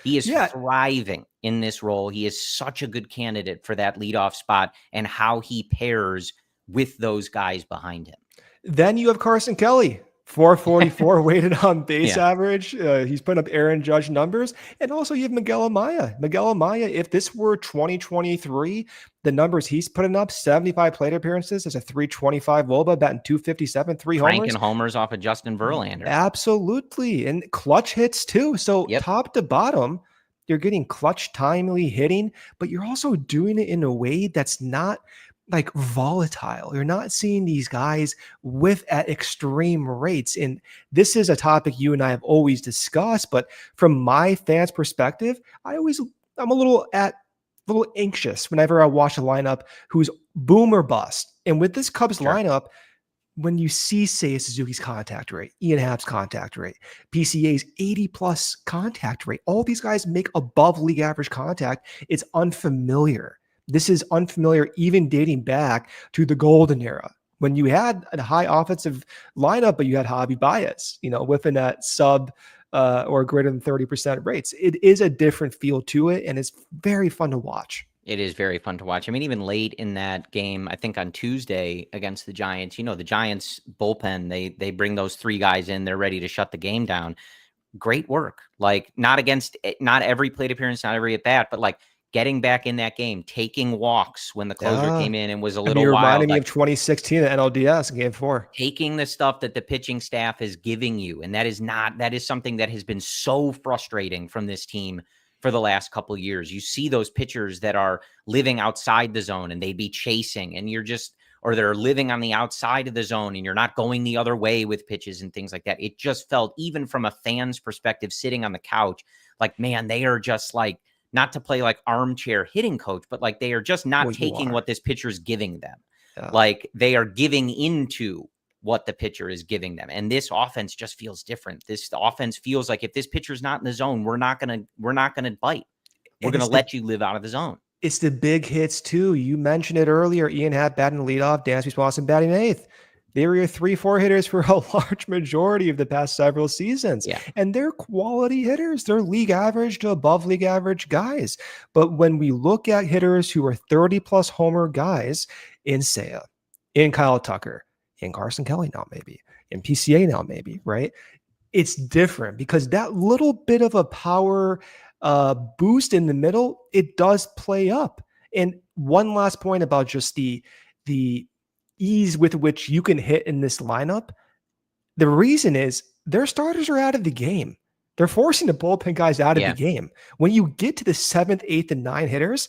He is thriving in this role. He is such a good candidate for that leadoff spot and how he pairs with those guys behind him. Then you have Carson Kelly. 444 weighted on base average. He's putting up Aaron Judge numbers. And also you have Miguel Amaya. Miguel Amaya, if this were 2023, the numbers he's putting up, 75 plate appearances as a 325 WOBA, batting 257, 3 homers. Cranking homers off of Justin Verlander. Absolutely. And clutch hits too. So top to bottom, you're getting clutch, timely hitting, but you're also doing it in a way that's not like volatile. You're not seeing these guys whiff at extreme rates. And this is a topic you and I have always discussed, but from my fans' perspective, I'm a little anxious whenever I watch a lineup who's boom or bust. And with this Cubs lineup, when you see, say, Suzuki's contact rate, Ian Happ's contact rate, PCA's 80+ contact rate, all these guys make above league average contact. It's unfamiliar. This is unfamiliar, even dating back to the golden era when you had a high offensive lineup, but you had Javi Baez, within that sub or greater than 30% rates. It is a different feel to it, and it's very fun to watch. It is very fun to watch. I mean, even late in that game, I think on Tuesday against the Giants, the Giants bullpen, they bring those 3 guys in. They're ready to shut the game down. Great work. Like not every plate appearance, not every at bat, but like getting back in that game, taking walks when the closer came in and was a little wild. Reminding me of 2016 at NLDS in Game 4. Taking the stuff that the pitching staff is giving you, and that is something that has been so frustrating from this team for the last couple of years. You see those pitchers that are living outside the zone and they be chasing, and or they're living on the outside of the zone and you're not going the other way with pitches and things like that. It just felt, even from a fan's perspective, sitting on the couch, like, man, they are just like, not to play like armchair hitting coach, but like they are just not taking what this pitcher is giving them. Yeah. Like they are giving into what the pitcher is giving them. And this offense just feels different. This offense feels like if this pitcher's not in the zone, we're not going to bite. We're going to let you live out of the zone. It's the big hits too. You mentioned it earlier. Ian Happ batting leadoff, Dansby Swanson batting eighth. They were your 3-4 hitters for a large majority of the past several seasons. Yeah. And they're quality hitters. They're league average to above league average guys. But when we look at hitters who are 30-plus homer guys in Seiya, in Kyle Tucker, in Carson Kelly now maybe, in PCA now maybe, right? It's different because that little bit of a power boost in the middle, it does play up. And one last point about just the ease with which you can hit in this lineup. The reason is their starters are out of the game. They're forcing the bullpen guys out of the game. When you get to the 7th, 8th, and 9 hitters,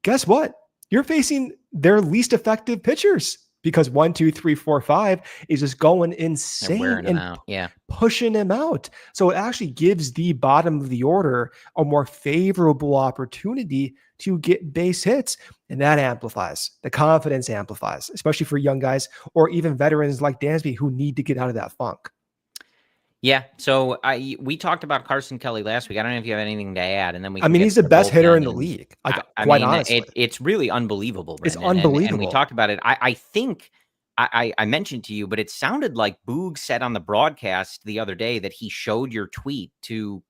guess what? You're facing their least effective pitchers because 1, 2, 3, 4, 5 is just going insane and pushing them out. So it actually gives the bottom of the order a more favorable opportunity to get base hits. And that amplifies. The confidence amplifies, especially for young guys or even veterans like Dansby who need to get out of that funk. Yeah. So we talked about Carson Kelly last week. I don't know if you have anything to add. And then he's the best hitter in the league. Quite honestly. It's really unbelievable, Brendan. It's unbelievable. And we talked about it. I think I mentioned to you, but it sounded like Boog said on the broadcast the other day that he showed your tweet to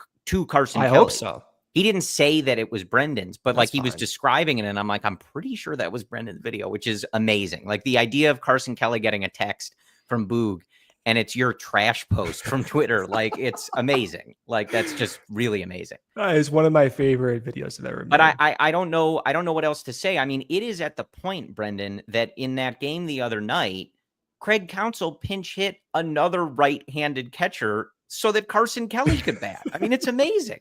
Carson Kelly. I hope so. He didn't say that it was Brendan's, but he was describing it. And I'm like, I'm pretty sure that was Brendan's video, which is amazing. Like the idea of Carson Kelly getting a text from Boog and it's your trash post from Twitter. Like it's amazing. Like that's just really amazing. It's one of my favorite videos I've ever made. But I don't know. I don't know what else to say. I mean, it is at the point, Brendan, that in that game the other night, Craig Counsell pinch hit another right-handed catcher so that Carson Kelly could bat. I mean, it's amazing.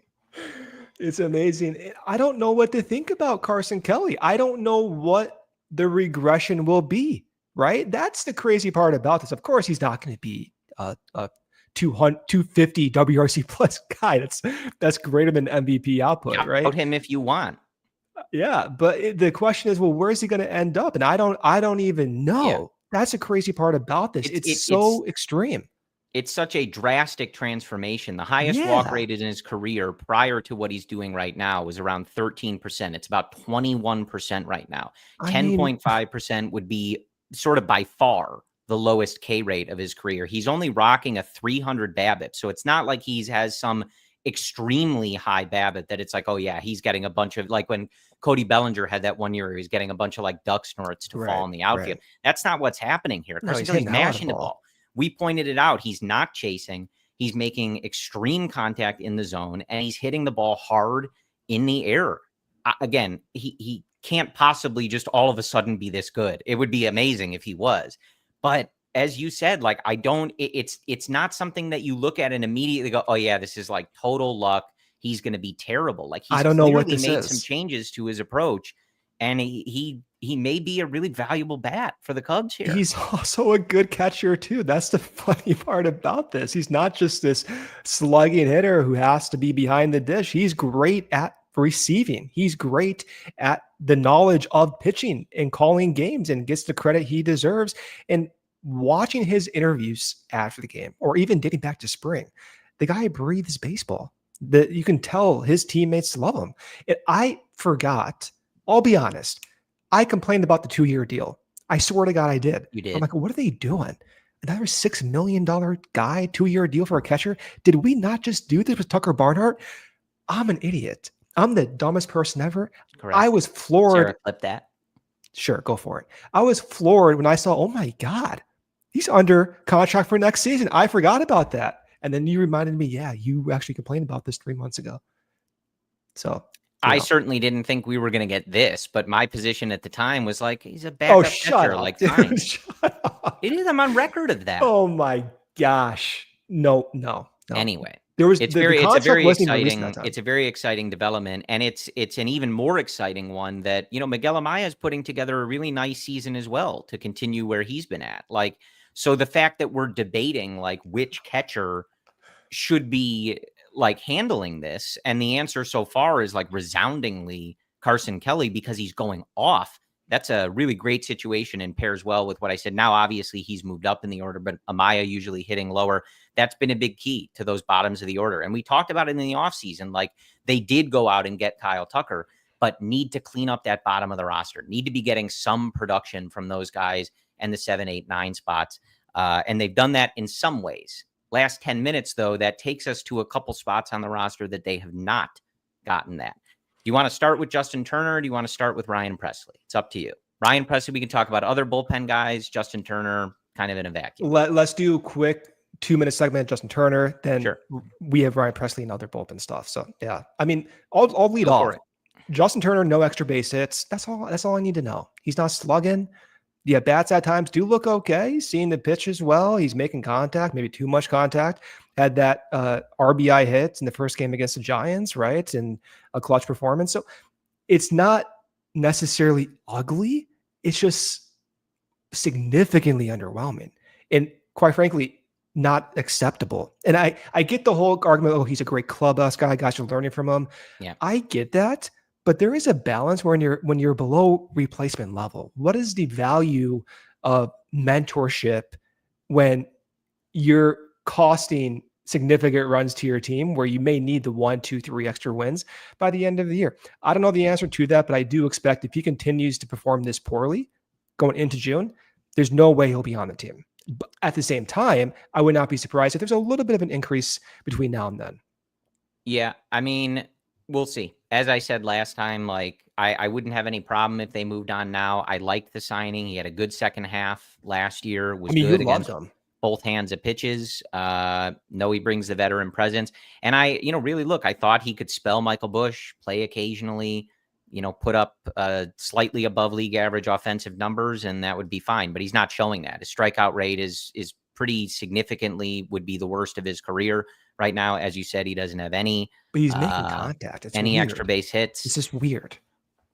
It's amazing. I don't know what to think about Carson Kelly. I don't know what the regression will be, right? That's the crazy part about this. Of course, he's not going to be a 250 WRC plus guy. That's greater than MVP output, right? Out him if you want. Yeah, but the question is, well, where's he going to end up? And I don't even know. Yeah. That's the crazy part about this. It's so extreme. It's such a drastic transformation. The highest walk rate in his career prior to what he's doing right now was around 13%. It's about 21% right now. 10.5% would be sort of by far the lowest K rate of his career. He's only rocking a 300 BABIP. So it's not like he has some extremely high BABIP that it's like, oh yeah, he's getting a bunch of, like when Cody Bellinger had that one year, he was getting a bunch of like duck snorts to fall in the outfield. Right. That's not what's happening here. He's mashing the ball. We pointed it out. He's not chasing. He's making extreme contact in the zone, and he's hitting the ball hard in the air. Again, he can't possibly just all of a sudden be this good. It would be amazing if he was. But as you said, like, it's not something that you look at and immediately go, oh, yeah, this is like total luck. He's going to be terrible. Like, he's clearly made some changes to his approach, and he may be a really valuable bat for the Cubs here. He's also a good catcher too. That's the funny part about this. He's not just this slugging hitter who has to be behind the dish. He's great at receiving. He's great at the knowledge of pitching and calling games and gets the credit he deserves. And watching his interviews after the game, or even dating back to spring, the guy breathes baseball. That you can tell his teammates love him. And I forgot, I'll be honest, I complained about the 2-year deal. I swear to God I did. You did. I'm like, what are they doing? Another $6 million guy, 2-year deal for a catcher? Did we not just do this with Tucker Barnhart? I'm an idiot. I'm the dumbest person ever. Correct. I was floored. Sarah, clip that. Sure, go for it. I was floored when I saw, oh my God, he's under contract for next season. I forgot about that. And then you reminded me, yeah, you actually complained about this 3 months ago. So I certainly didn't think we were going to get this, but my position at the time was like, he's a backup Oh, shut catcher. up, Like, dude. fine. Shut up. It is. I'm on record of that. Oh my gosh. No. Anyway, There was it's the it's a contract very wasn't even released at that exciting. time. It's a very exciting development, and it's an even more exciting one that, Miguel Amaya is putting together a really nice season as well to continue where he's been at. Like, so the fact that we're debating like which catcher should be like handling this, and the answer so far is like resoundingly Carson Kelly because he's going off. That's a really great situation and pairs well with what I said. Now, obviously, he's moved up in the order, but Amaya usually hitting lower. That's been a big key to those bottoms of the order. And we talked about it in the offseason. Like, they did go out and get Kyle Tucker, but need to clean up that bottom of the roster, need to be getting some production from those guys and the 7, 8, 9 spots. And they've done that in some ways. Last 10 minutes, though, that takes us to a couple spots on the roster that they have not gotten that. Do you want to start with Justin Turner, or do you want to start with Ryan Presley? It's up to you. Ryan Presley, we can talk about other bullpen guys. Justin Turner, kind of in a vacuum. Let's do a quick 2-minute segment, Justin Turner. Then Sure. We have Ryan Presley and other bullpen stuff. So yeah, I mean, I'll lead off. Justin Turner, no extra base hits. That's all I need to know. He's not slugging. Yeah, bats at times do look okay. He's seeing the pitch as well. He's making contact, maybe too much contact. Had that RBI hit in the first game against the Giants, right? And a clutch performance. So it's not necessarily ugly. It's just significantly underwhelming. And quite frankly, not acceptable. And I get the whole argument, oh, he's a great clubhouse guy. Guys are learning from him. Yeah, I get that. But there is a balance when you're below replacement level. What is the value of mentorship when you're costing significant runs to your team where you may need the 1, 2, 3 extra wins by the end of the year? I don't know the answer to that, but I do expect if he continues to perform this poorly going into June, there's no way he'll be on the team. But at the same time, I would not be surprised if there's a little bit of an increase between now and then. Yeah, I mean, we'll see. As I said last time, like I wouldn't have any problem if they moved on now. I liked the signing. He had a good second half last year. Was good against both hands of pitches. No, he brings the veteran presence. And I, really I thought he could spell Michael Busch, play occasionally, put up slightly above league average offensive numbers, and that would be fine. But he's not showing that. His strikeout rate is pretty significantly would be the worst of his career right now. As you said, he doesn't have any. But he's making contact. It's any weird. Extra base hits. It's just weird.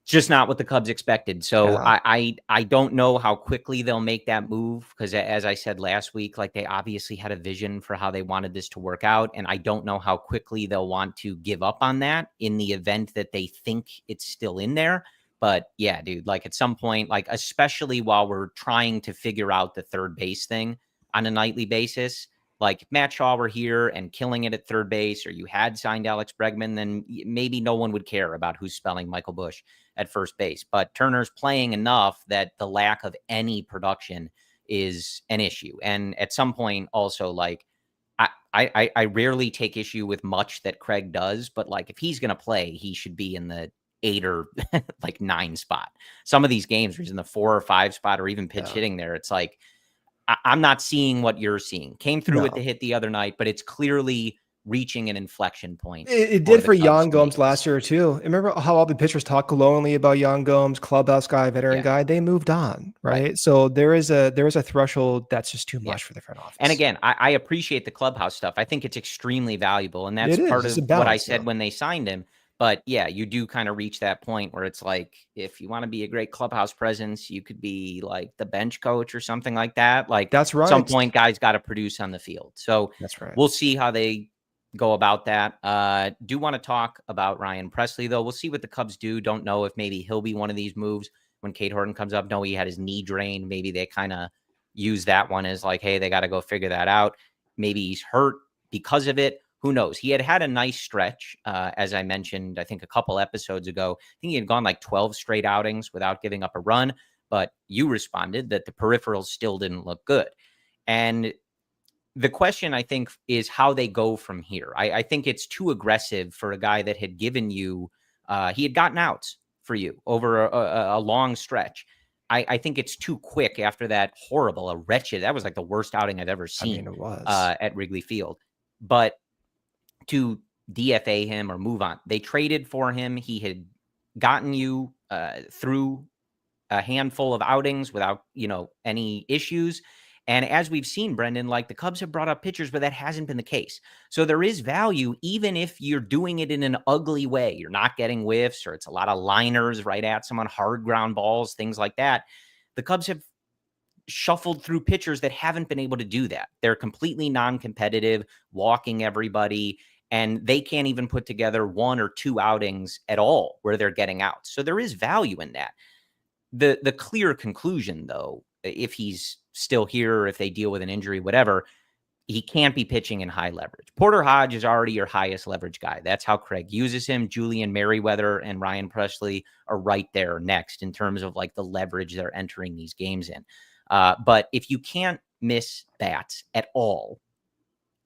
It's just not what the Cubs expected. So yeah. I don't know how quickly they'll make that move because, as I said last week, like they obviously had a vision for how they wanted this to work out. And I don't know how quickly they'll want to give up on that in the event that they think it's still in there. But yeah, dude, like at some point, like especially while we're trying to figure out the third base thing on a nightly basis, like if Matt Shaw were here and killing it at third base, or you had signed Alex Bregman, then maybe no one would care about who's spelling Michael Busch at first base. But Turner's playing enough that the lack of any production is an issue. And at some point also, like, I rarely take issue with much that Craig does, but like if he's going to play, he should be in the 8 or like 9 spot. Some of these games where he's in the 4 or 5 spot or even pitch hitting there, it's like, I'm not seeing what you're seeing. Came through with the hit the other night, but it's clearly reaching an inflection point. It did for Yan Gomes last year too. Remember how all the pitchers talk glowingly about Yan Gomes, clubhouse guy, veteran guy? They moved on, right? So there is a threshold that's just too much for the front office. And again, I appreciate the clubhouse stuff. I think it's extremely valuable, and that's part of what I said when they signed him. But yeah, you do kind of reach that point where it's like, if you want to be a great clubhouse presence, you could be like the bench coach or something like that. Like that's right. At some point, guys got to produce on the field. So that's right. We'll see how they go about that. Do want to talk about Ryan Presley, though. We'll see what the Cubs do. Don't know if maybe he'll be one of these moves when Cade Horton comes up. No, he had his knee drained. Maybe they kind of use that one as like, hey, they got to go figure that out. Maybe he's hurt because of it. Who knows? He had a nice stretch, as I mentioned, I think a couple episodes ago. I think he had gone like 12 straight outings without giving up a run, but you responded that the peripherals still didn't look good. And the question, I think, is how they go from here. I think it's too aggressive for a guy that had given you, he had gotten outs for you over a long stretch. I think it's too quick after that horrible, wretched, that was like the worst outing I've ever seen. It was. At Wrigley Field. But to DFA him or move on. They traded for him. He had gotten you through a handful of outings without, any issues. And as we've seen, Brendan, like the Cubs have brought up pitchers, but that hasn't been the case. So there is value, even if you're doing it in an ugly way. You're not getting whiffs, or it's a lot of liners right at someone, hard ground balls, things like that. The Cubs have shuffled through pitchers that haven't been able to do that. They're completely non-competitive, walking everybody, and they can't even put together 1 or 2 outings at all where they're getting out. So there is value in that. The clear conclusion, though, if he's still here or if they deal with an injury, whatever, he can't be pitching in high leverage. Porter Hodge is already your highest leverage guy. That's how Craig uses him. Julian Merriweather and Ryan Presley are right there next in terms of like the leverage they're entering these games in. But if you can't miss bats at all,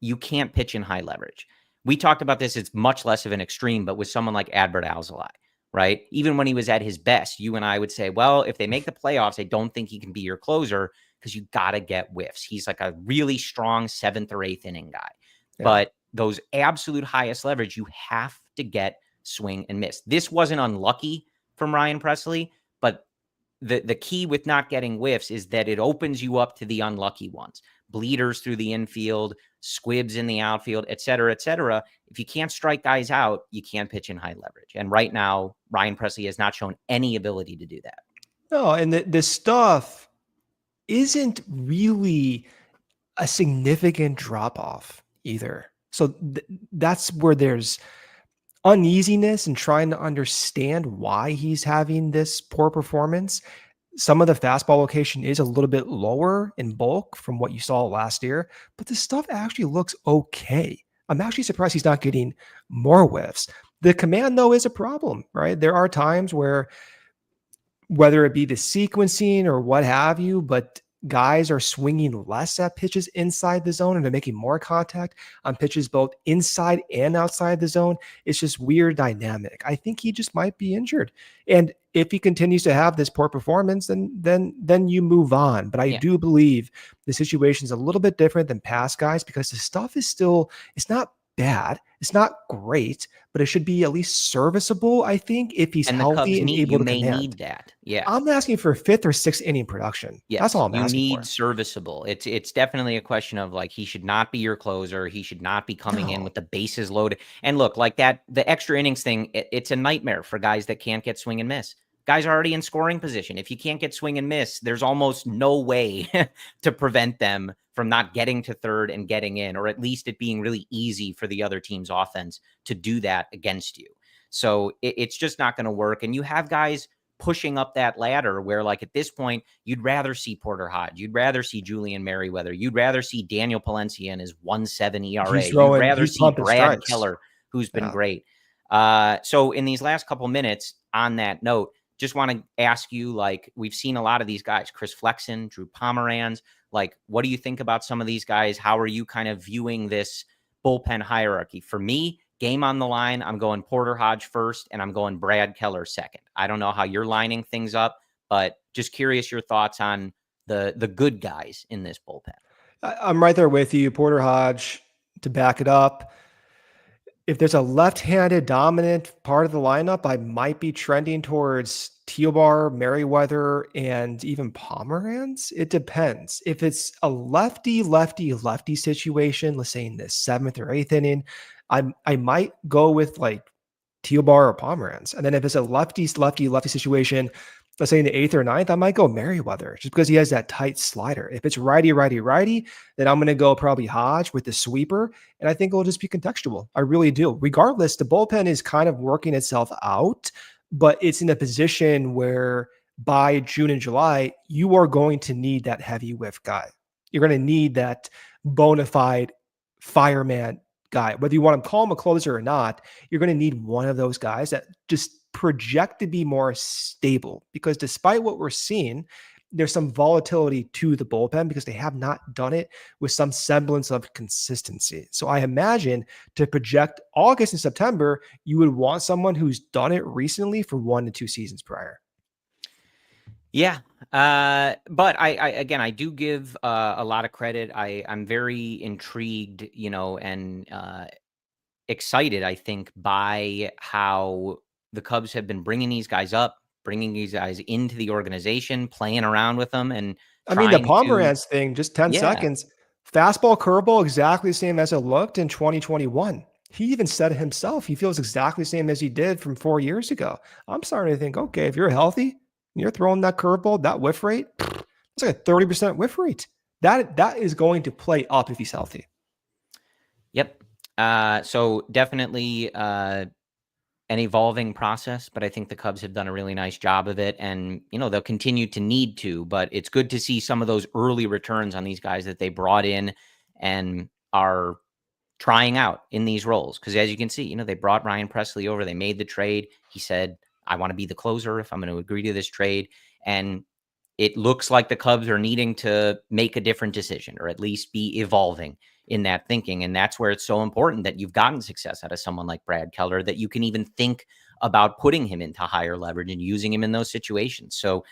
you can't pitch in high leverage. We talked about this. It's much less of an extreme, but with someone like Adbert Alzolay, right? Even when he was at his best, you and I would say, well, if they make the playoffs, I don't think he can be your closer because you got to get whiffs. He's like a really strong 7th or 8th inning guy. Yeah. But those absolute highest leverage, you have to get swing and miss. This wasn't unlucky from Ryan Presley, but the key with not getting whiffs is that it opens you up to the unlucky ones. Bleeders through the infield, squibs in the outfield, et cetera, et cetera. If you can't strike guys out, you can't pitch in high leverage. And right now, Ryan Presley has not shown any ability to do that. No, and the stuff isn't really a significant drop-off either. So that's where there's uneasiness and trying to understand why he's having this poor performance. Some of the fastball location is a little bit lower in bulk from what you saw last year, but the stuff actually looks okay. I'm actually surprised he's not getting more whiffs. The command, though, is a problem, right? There are times where, whether it be the sequencing or what have you, but guys are swinging less at pitches inside the zone and they're making more contact on pitches both inside and outside the zone. It's just weird dynamic. I think he just might be injured. And if he continues to have this poor performance, then you move on. But I do believe the situation is a little bit different than past guys because the stuff is still, it's not bad. It's not great, but it should be at least serviceable, I think, if he's healthy and able to command. You may need that. Yeah. I'm asking for 5th or 6th inning production. Yes, that's all I'm asking for. You need serviceable. It's definitely a question of like, he should not be your closer. He should not be coming in with the bases loaded. And look, like that, the extra innings thing, it's a nightmare for guys that can't get swing and miss. Guys are already in scoring position. If you can't get swing and miss, there's almost no way to prevent them from not getting to third and getting in, or at least it being really easy for the other team's offense to do that against you. So it's just not going to work. And you have guys pushing up that ladder where, like, at this point, you'd rather see Porter Hodge. You'd rather see Julian Merriweather. You'd rather see Daniel Palencia in his 1.7 ERA. You'd rather see Brad Keller, who's been great. So in these last couple minutes on that note, just want to ask you, like, we've seen a lot of these guys, Chris Flexen, Drew Pomeranz. Like, what do you think about some of these guys? How are you kind of viewing this bullpen hierarchy? For me, game on the line, I'm going Porter Hodge first, and I'm going Brad Keller second. I don't know how you're lining things up, but just curious your thoughts on the good guys in this bullpen. I'm right there with you. Porter Hodge, to back it up. If there's a left-handed dominant part of the lineup, I might be trending towards Teobar, Merriweather, and even Pomeranz. It depends. If it's a lefty situation, let's say in the 7th or 8th inning, I might go with like Teobar or Pomeranz. And then if it's a lefty situation, let's say in the 8th or 9th, I might go Merriweather just because he has that tight slider. If it's righty, then I'm going to go probably Hodge with the sweeper. And I think it'll just be contextual. I really do. Regardless, the bullpen is kind of working itself out, but it's in a position where by June and July, you are going to need that heavy whiff guy. You're going to need that bona fide fireman guy. Whether you want to call him a closer or not, you're going to need one of those guys that just project to be more stable, because despite what we're seeing, there's some volatility to the bullpen because they have not done it with some semblance of consistency. So I imagine to project August and September, you would want someone who's done it recently for 1 to 2 seasons prior. Yeah. But I do give a lot of credit. I'm very intrigued, and excited, I think, by how the Cubs have been bringing these guys up, bringing these guys into the organization, playing around with them. And I mean, the Pomeranz thing, just 10 seconds, fastball, curveball, exactly the same as it looked in 2021. He even said it himself. He feels exactly the same as he did from 4 years ago. I'm starting to think, okay, if you're healthy, you're throwing that curveball, that whiff rate, it's like a 30% whiff rate. That is going to play up if he's healthy. Yep. So definitely an evolving process, but I think the Cubs have done a really nice job of it. And, they'll continue to need to, but it's good to see some of those early returns on these guys that they brought in and are trying out in these roles. Because as you can see, they brought Ryan Pressly over. They made the trade. He said, I want to be the closer if I'm going to agree to this trade. And it looks like the Cubs are needing to make a different decision, or at least be evolving in that thinking. And that's where it's so important that you've gotten success out of someone like Brad Keller, that you can even think about putting him into higher leverage and using him in those situations. So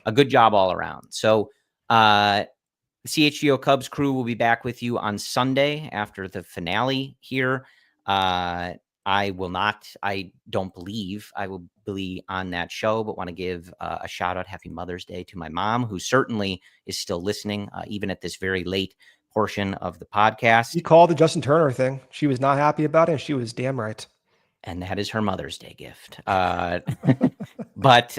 a good job all around. So the CHGO Cubs crew will be back with you on Sunday after the finale here. I don't believe I will be on that show, but want to give a shout out, happy Mother's Day, to my mom, who certainly is still listening, even at this very late portion of the podcast. You called the Justin Turner thing. She was not happy about it, and she was damn right. And that is her Mother's Day gift. But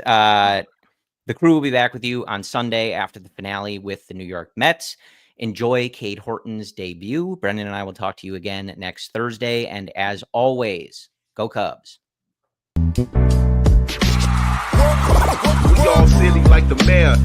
the crew will be back with you on Sunday after the finale with the New York Mets. Enjoy Cade Horton's debut. Brendan and I will talk to you again next Thursday. And as always, go Cubs. We all silly like the mayor.